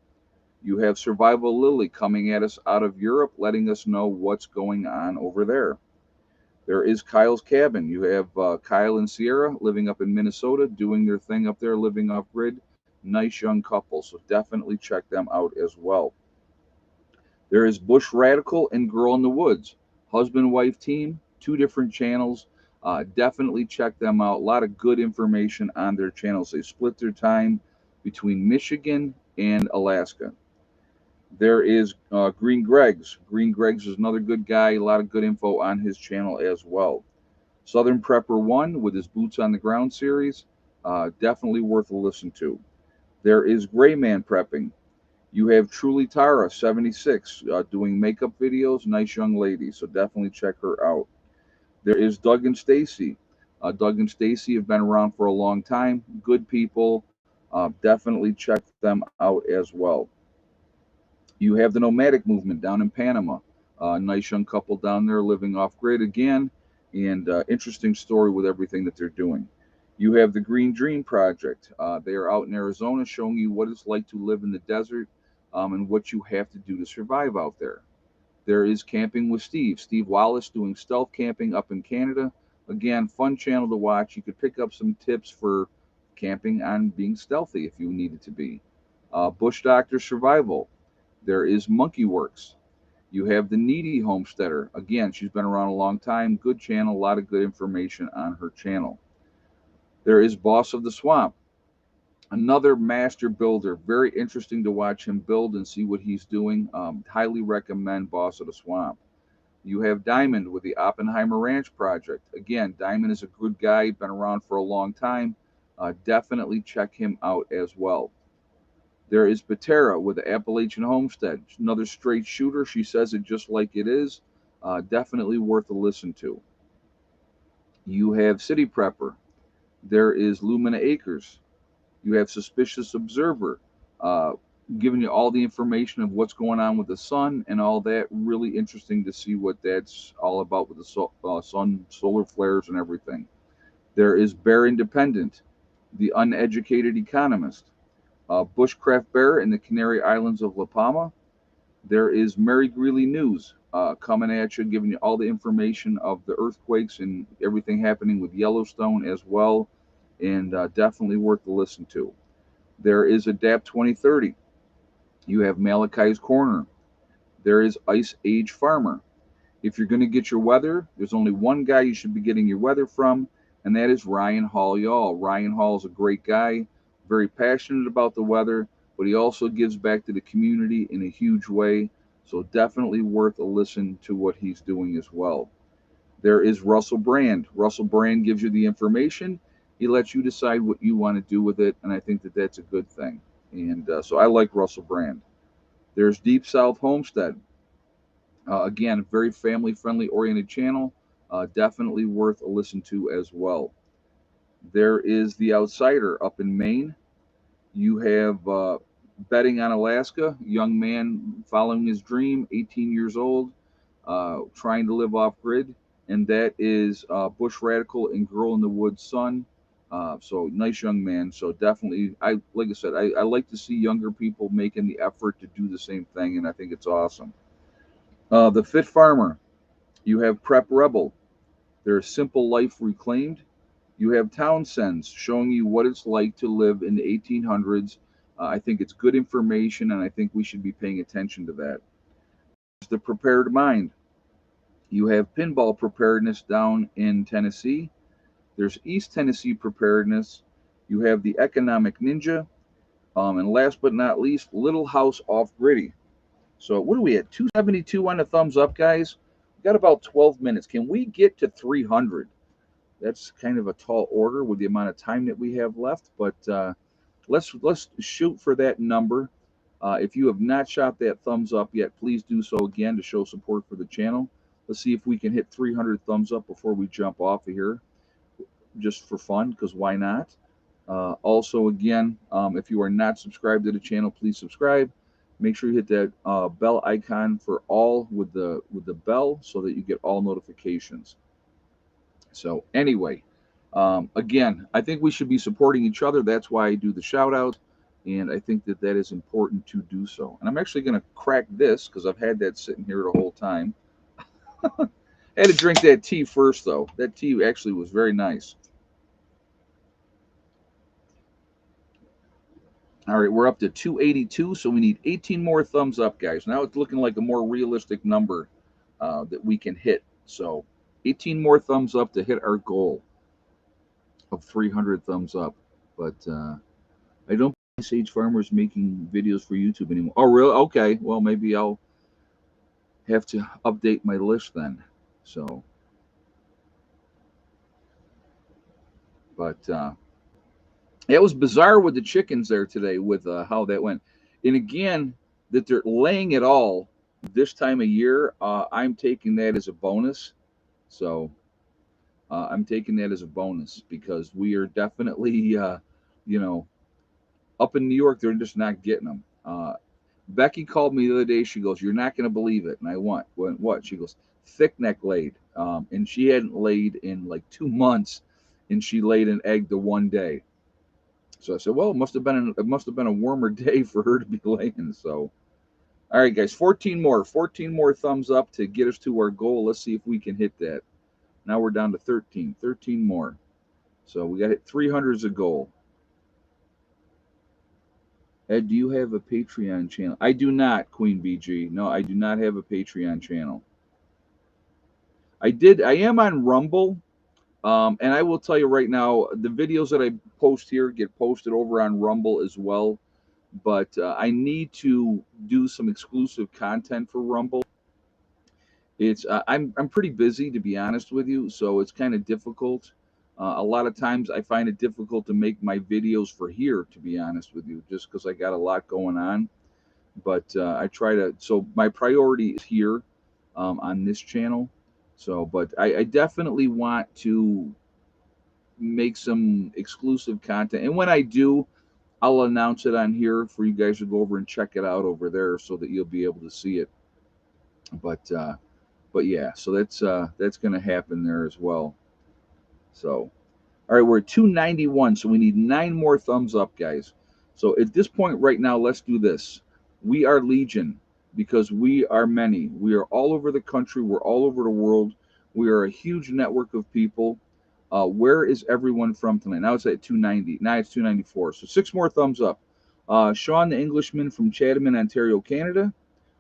You have Survival Lily coming at us out of Europe, letting us know what's going on over there. There is Kyle's Cabin. You have Kyle and Sierra living up in Minnesota, doing their thing up there, living off grid. Nice young couple, so definitely check them out as well. There is Bush Radical and Girl in the Woods. Husband-wife team, two different channels. Definitely check them out. A lot of good information on their channels. They split their time between Michigan and Alaska. There is Green Greg's. Green Greg's is another good guy. A lot of good info on his channel as well. Southern Prepper 1 with his Boots on the Ground series. Definitely worth a listen to. There is Gray Man Prepping. You have Truly Tara 76 doing makeup videos. Nice young lady, so definitely check her out. There is Doug and Stacy. Doug and Stacy have been around for a long time. Good people. Definitely check them out as well. You have the nomadic movement down in Panama. Nice young couple down there living off grid again, and interesting story with everything that they're doing. You have the Green Dream Project. They are out in Arizona showing you what it's like to live in the desert and what you have to do to survive out there. There is Camping with Steve. Steve Wallace doing stealth camping up in Canada. Again, fun channel to watch. You could pick up some tips for camping on being stealthy if you needed to be. Bush Doctor Survival. There is Monkey Works. You have the Needy Homesteader. Again, she's been around a long time. Good channel, a lot of good information on her channel. There is Boss of the Swamp, another master builder. Very interesting to watch him build and see what he's doing. Highly recommend Boss of the Swamp. You have Diamond with the Oppenheimer Ranch Project. Again, Diamond is a good guy, been around for a long time. Definitely check him out as well. There is Patera with the Appalachian Homestead. Another straight shooter. She says it just like it is. Definitely worth a listen to. You have City Prepper. There is Lumina Acres. You have Suspicious Observer, uh, giving you all the information of what's going on with the sun and all that. Really interesting to see what that's all about with the sun, solar flares, and everything. There is Bear Independent, the Uneducated Economist. Bushcraft Bear in the Canary Islands of La Palma. There is Mary Greeley News coming at you, giving you all the information of the earthquakes and everything happening with Yellowstone as well, and definitely worth to listen to. There is Adapt 2030. You have Malachi's Corner. There is Ice Age Farmer. If you're going to get your weather, there's only one guy you should be getting your weather from, and that is Ryan Hall Y'all. Ryan Hall is a great guy, very passionate about the weather, but he also gives back to the community in a huge way. So definitely worth a listen to what he's doing as well. There is Russell Brand. Russell Brand gives you the information. He lets you decide what you want to do with it, and I think that that's a good thing. And so I like Russell Brand. There's Deep South Homestead. Again, very family friendly oriented channel. Definitely worth a listen to as well. There is The Outsider up in Maine. You have Betting on Alaska, young man following his dream, 18 years old, trying to live off grid. And that is Bush Radical and Girl in the Woods son. So nice young man. So definitely, I like I said, I like to see younger people making the effort to do the same thing, and I think it's awesome. The Fit Farmer. You have Prep Rebel. There's Simple Life Reclaimed. You have Townsend's showing you what it's like to live in the 1800s. I think it's good information, and I think we should be paying attention to that. The Prepared Mind. You have Pinball Preparedness down in Tennessee. There's East Tennessee Preparedness. You have the Economic Ninja. And last but not least, Little House Off Gritty. So what are we at? 272 on the thumbs up, guys. We got about 12 minutes. Can we get to 300? That's kind of a tall order with the amount of time that we have left, but let's shoot for that number. If you have not shot that thumbs up yet, please do so again to show support for the channel. Let's see if we can hit 300 thumbs up before we jump off of here, just for fun, because why not? Also, again, if you are not subscribed to the channel, please subscribe. Make sure you hit that bell icon for all with the bell so that you get all notifications. So anyway, again, I think we should be supporting each other. That's why I do the shout out. And I think that that is important to do so. And I'm actually going to crack this because I've had that sitting here the whole time. I had to drink that tea first, though. That tea actually was very nice. All right, we're up to 282, so we need 18 more thumbs up, guys. Now it's looking like a more realistic number that we can hit. So 18 more thumbs up to hit our goal of 300 thumbs up. But I don't think Sage Farmer's making videos for YouTube anymore. Oh, really? Okay. Well, maybe I'll have to update my list then. So, but it was bizarre with the chickens there today with how that went. And again, that they're laying it all this time of year, I'm taking that as a bonus. So I'm taking that as a bonus because we are definitely, you know, up in New York, they're just not getting them. Becky called me the other day. She goes, "You're not going to believe it." And I went, "What?" She goes, "Thick neck laid." And she hadn't laid in like 2 months, and she laid an egg the one day. So I said, "Well, it must have been a warmer day for her to be laying." So, all right, guys, 14 more thumbs up to get us to our goal. Let's see if we can hit that. Now we're down to 13 more. So we got to hit 300 as a goal. Ed, do you have a Patreon channel? I do not, Queen BG. No, I do not have a Patreon channel. I am on Rumble. And I will tell you right now, the videos that I post here get posted over on Rumble as well. But I need to do some exclusive content for Rumble. I'm pretty busy, to be honest with you, so it's kind of difficult. A lot of times I find it difficult to make my videos for here, to be honest with you, just because I got a lot going on. But I try to. So my priority is here on this channel. So, but I definitely want to make some exclusive content, and when I do, I'll announce it on here for you guys to go over and check it out over there, so that you'll be able to see it. But yeah, so that's going to happen there as well. So, all right, we're at 291, so we need 9 more thumbs up, guys. So at this point right now, let's do this. We are Legion because we are many. We are all over the country. We're all over the world. We are a huge network of people. Where is everyone from tonight? Now it's at 290. Now it's 294. So 6 more thumbs up. Sean the Englishman from Chatham, Ontario, Canada.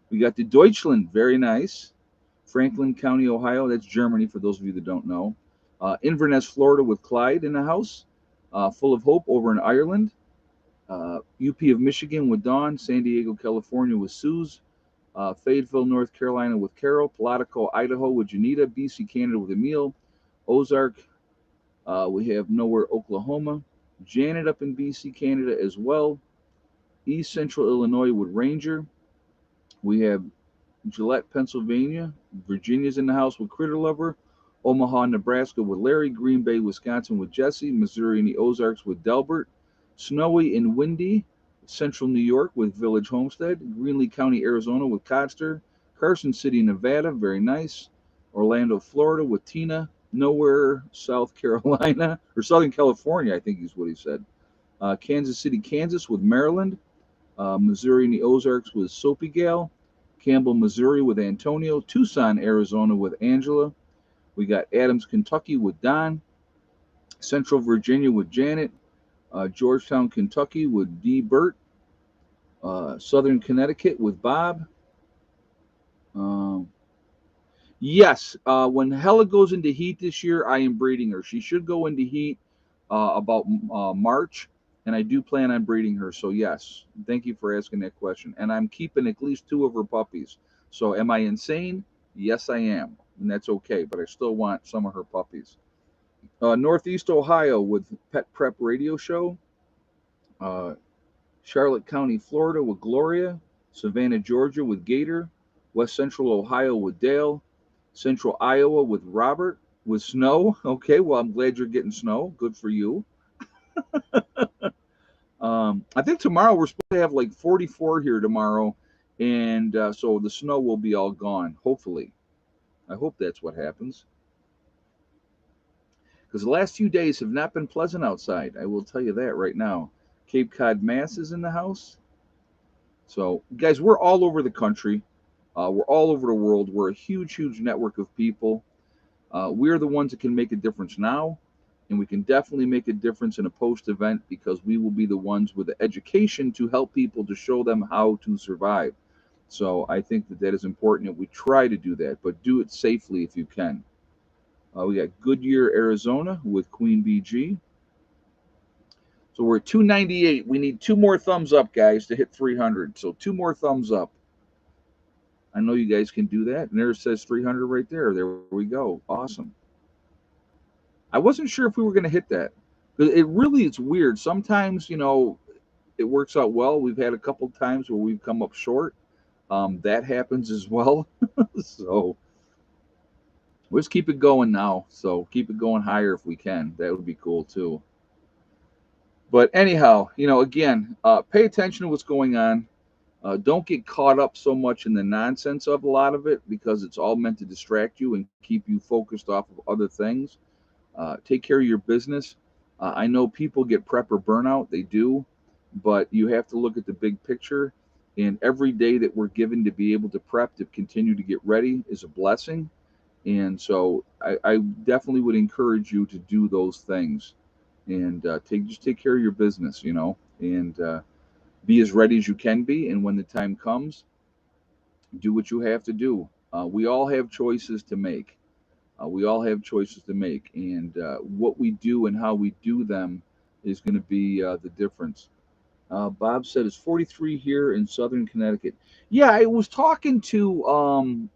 We got the Deutschland. Very nice. Franklin County, Ohio. That's Germany, for those of you that don't know. Inverness, Florida, with Clyde in the house. Full of Hope over in Ireland. UP of Michigan with Dawn. San Diego, California with Suze. Fayetteville, North Carolina with Carol. Palatico, Idaho with Janita. BC, Canada with Emil. Ozark. We have Nowhere, Oklahoma. Janet up in BC, Canada as well. East Central Illinois with Ranger. We have Gillette, Pennsylvania. Virginia's in the house with Critter Lover. Omaha, Nebraska with Larry. Green Bay, Wisconsin with Jesse. Missouri and the Ozarks with Delbert. Snowy and windy, Central New York with Village Homestead. Greenlee County, Arizona with Codster. Carson City, Nevada, very nice. Orlando, Florida with Tina. Nowhere, South Carolina, or Southern California, I think is what he said. Kansas City, Kansas with Maryland. Missouri and the Ozarks with Soapy Gal. Campbell, Missouri with Antonio. Tucson, Arizona with Angela. We got Adams, Kentucky with Don. Central Virginia with Janet. Georgetown, Kentucky with D. Burt. Southern Connecticut with Bob. Um, yes, when Hella goes into heat this year, I am breeding her. She should go into heat about March, and I do plan on breeding her. So yes, thank you for asking that question. And I'm keeping at least 2 of her puppies. So am I insane? Yes, I am, and that's okay. But I still want some of her puppies. Northeast Ohio with Pet Prep Radio Show. Uh, Charlotte County, Florida with Gloria. Savannah, Georgia with Gator. West Central Ohio with Dale. Central Iowa with Robert. With snow. Okay, well, I'm glad you're getting snow. Good for you. I think tomorrow we're supposed to have like 44 here tomorrow, and so the snow will be all gone. Hopefully, I hope that's what happens. Because the last few days have not been pleasant outside. I will tell you that right now. Cape Cod Mass is in the house. So, guys, we're all over the country. We're all over the world. We're a huge, huge network of people. We're the ones that can make a difference now, and we can definitely make a difference in a post event because we will be the ones with the education to help people to show them how to survive. So I think that that is important, and we try to do that, but do it safely if you can. We got Goodyear, Arizona with Queen BG. So we're at 298. We need 2 more thumbs up, guys, to hit 300. So 2 more thumbs up. I know you guys can do that. And there it says 300 right there. There we go. Awesome. I wasn't sure if we were going to hit that. It's weird. Sometimes, it works out well. We've had a couple times where we've come up short. That happens as well. So, Let's keep it going now. So keep it going higher if we can. That would be cool too. But anyhow, again, pay attention to what's going on. Don't get caught up so much in the nonsense of a lot of it because it's all meant to distract you and keep you focused off of other things. Take care of your business. I know people get prepper burnout, they do, but you have to look at the big picture. And every day that we're given to be able to prep to continue to get ready is a blessing. And so I definitely would encourage you to do those things and just take care of your business, and be as ready as you can be. And when the time comes, do what you have to do. We all have choices to make. And what we do and how we do them is going to be the difference. Bob said it's 43 here in Southern Connecticut. Yeah, I was talking to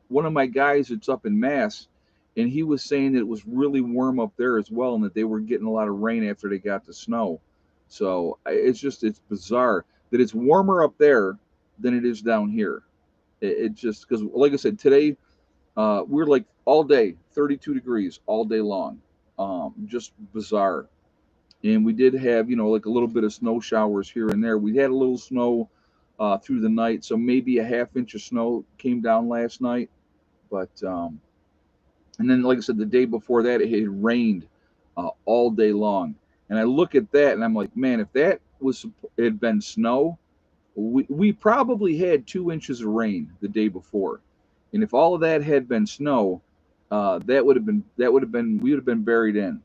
one of my guys that's up in Mass, and he was saying that it was really warm up there as well, and that they were getting a lot of rain after they got the snow. So it's bizarre that it's warmer up there than it is down here. It just because, like I said, today we're like all day 32 degrees all day long, just bizarre. And we did have like a little bit of snow showers here and there. We had a little snow through the night, so maybe a half inch of snow came down last night. But and then, like I said, the day before that, it had rained all day long. And I look at that, and I'm like, man, if that was it had been snow, we probably had 2 inches of rain the day before. And if all of that had been snow, we would have been buried in.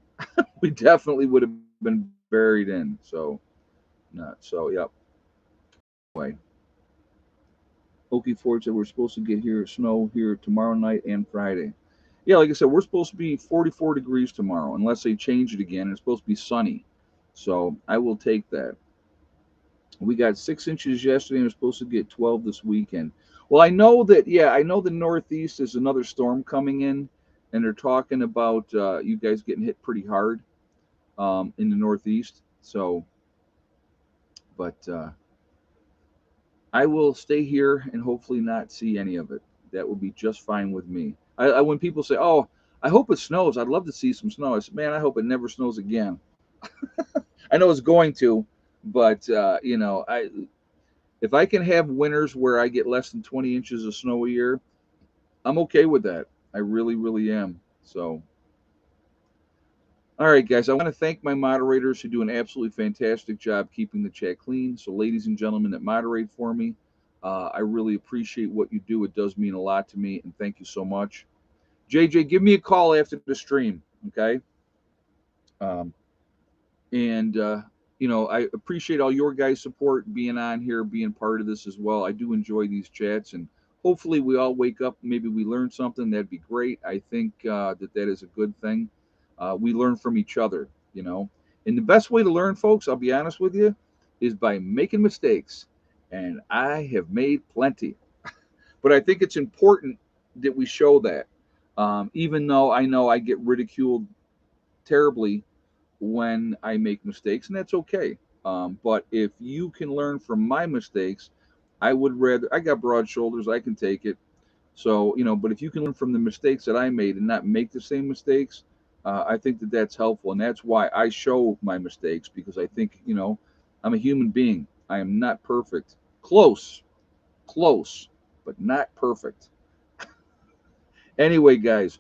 We definitely would have been buried in. So yep. Anyway, Okie Ford said we're supposed to get here snow here tomorrow night and Friday. Yeah, like I said, we're supposed to be 44 degrees tomorrow, unless they change it again. It's supposed to be sunny, so I will take that. We got 6 inches yesterday, and we're supposed to get 12 this weekend. Well, I know that. Yeah, I know the Northeast is another storm coming in, and they're talking about you guys getting hit pretty hard in the Northeast. So, but I will stay here and hopefully not see any of it. That will be just fine with me. When people say, "Oh, I hope it snows," I'd love to see some snow. I said, "Man, I hope it never snows again." I know it's going to, but I if I can have winters where I get less than 20 inches of snow a year, I'm okay with that. I really, really am. So, all right, guys, I want to thank my moderators who do an absolutely fantastic job keeping the chat clean. So, ladies and gentlemen that moderate for me, I really appreciate what you do. It does mean a lot to me, and thank you so much. JJ, give me a call after the stream, okay? Um, and I appreciate all your guys' support, being on here, being part of this as well. I do enjoy these chats, and hopefully we all wake up, maybe we learn something. That'd be great. I think that is a good thing. We learn from each other. And the best way to learn, folks, I'll be honest with you, is by making mistakes, and I have made plenty. But I think it's important that we show that, even though I know I get ridiculed terribly when I make mistakes, and that's okay. But if you can learn from my mistakes, I would rather. I got broad shoulders; I can take it. So but if you can learn from the mistakes that I made and not make the same mistakes, I think that that's helpful, and that's why I show my mistakes, because I think I'm a human being. I am not perfect. Close, close, but not perfect. Anyway, guys,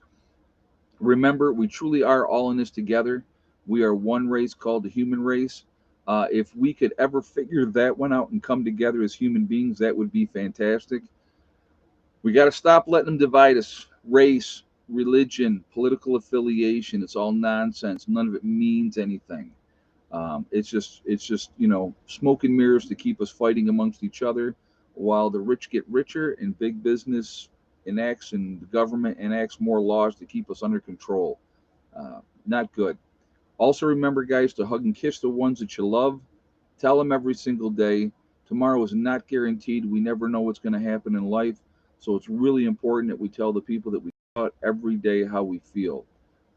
remember, we truly are all in this together. We are one race called the human race. If we could ever figure that one out and come together as human beings, that would be fantastic. We got to stop letting them divide us. Race, religion, political affiliation, it's all nonsense. None of it means anything. It's just smoke and mirrors to keep us fighting amongst each other, while the rich get richer and big business enacts and the government enacts more laws to keep us under control. Not good. Also, remember, guys, to hug and kiss the ones that you love. Tell them every single day. Tomorrow is not guaranteed. We never know what's going to happen in life. So it's really important that we tell the people that we care every day how we feel.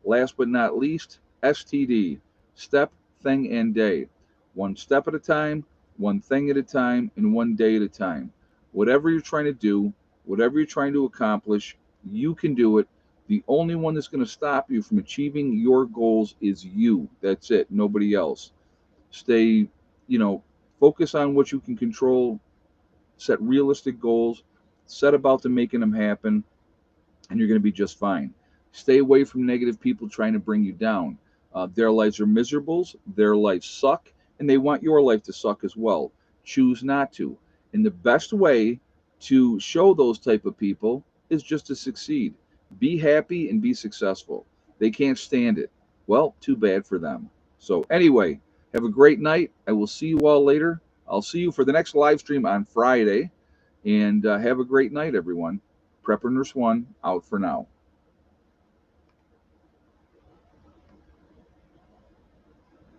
Last but not least, STD, step, thing, and day. One step at a time, one thing at a time, and one day at a time. Whatever you're trying to do, whatever you're trying to accomplish, you can do it. The only one that's going to stop you from achieving your goals is you. That's it, nobody else. Stay, you know, focus on what you can control, set realistic goals, set about to making them happen, and you're going to be just fine. Stay away from negative people trying to bring you down. Their lives are miserables, their lives suck, and they want your life to suck as well. Choose not to. And the best way to show those type of people is just to succeed. Be happy and be successful. They can't stand it. Well, too bad for them. So anyway, have a great night. I will see you all later. I'll see you for the next live stream on Friday. And have a great night, everyone. Prepper Nurse One out for now.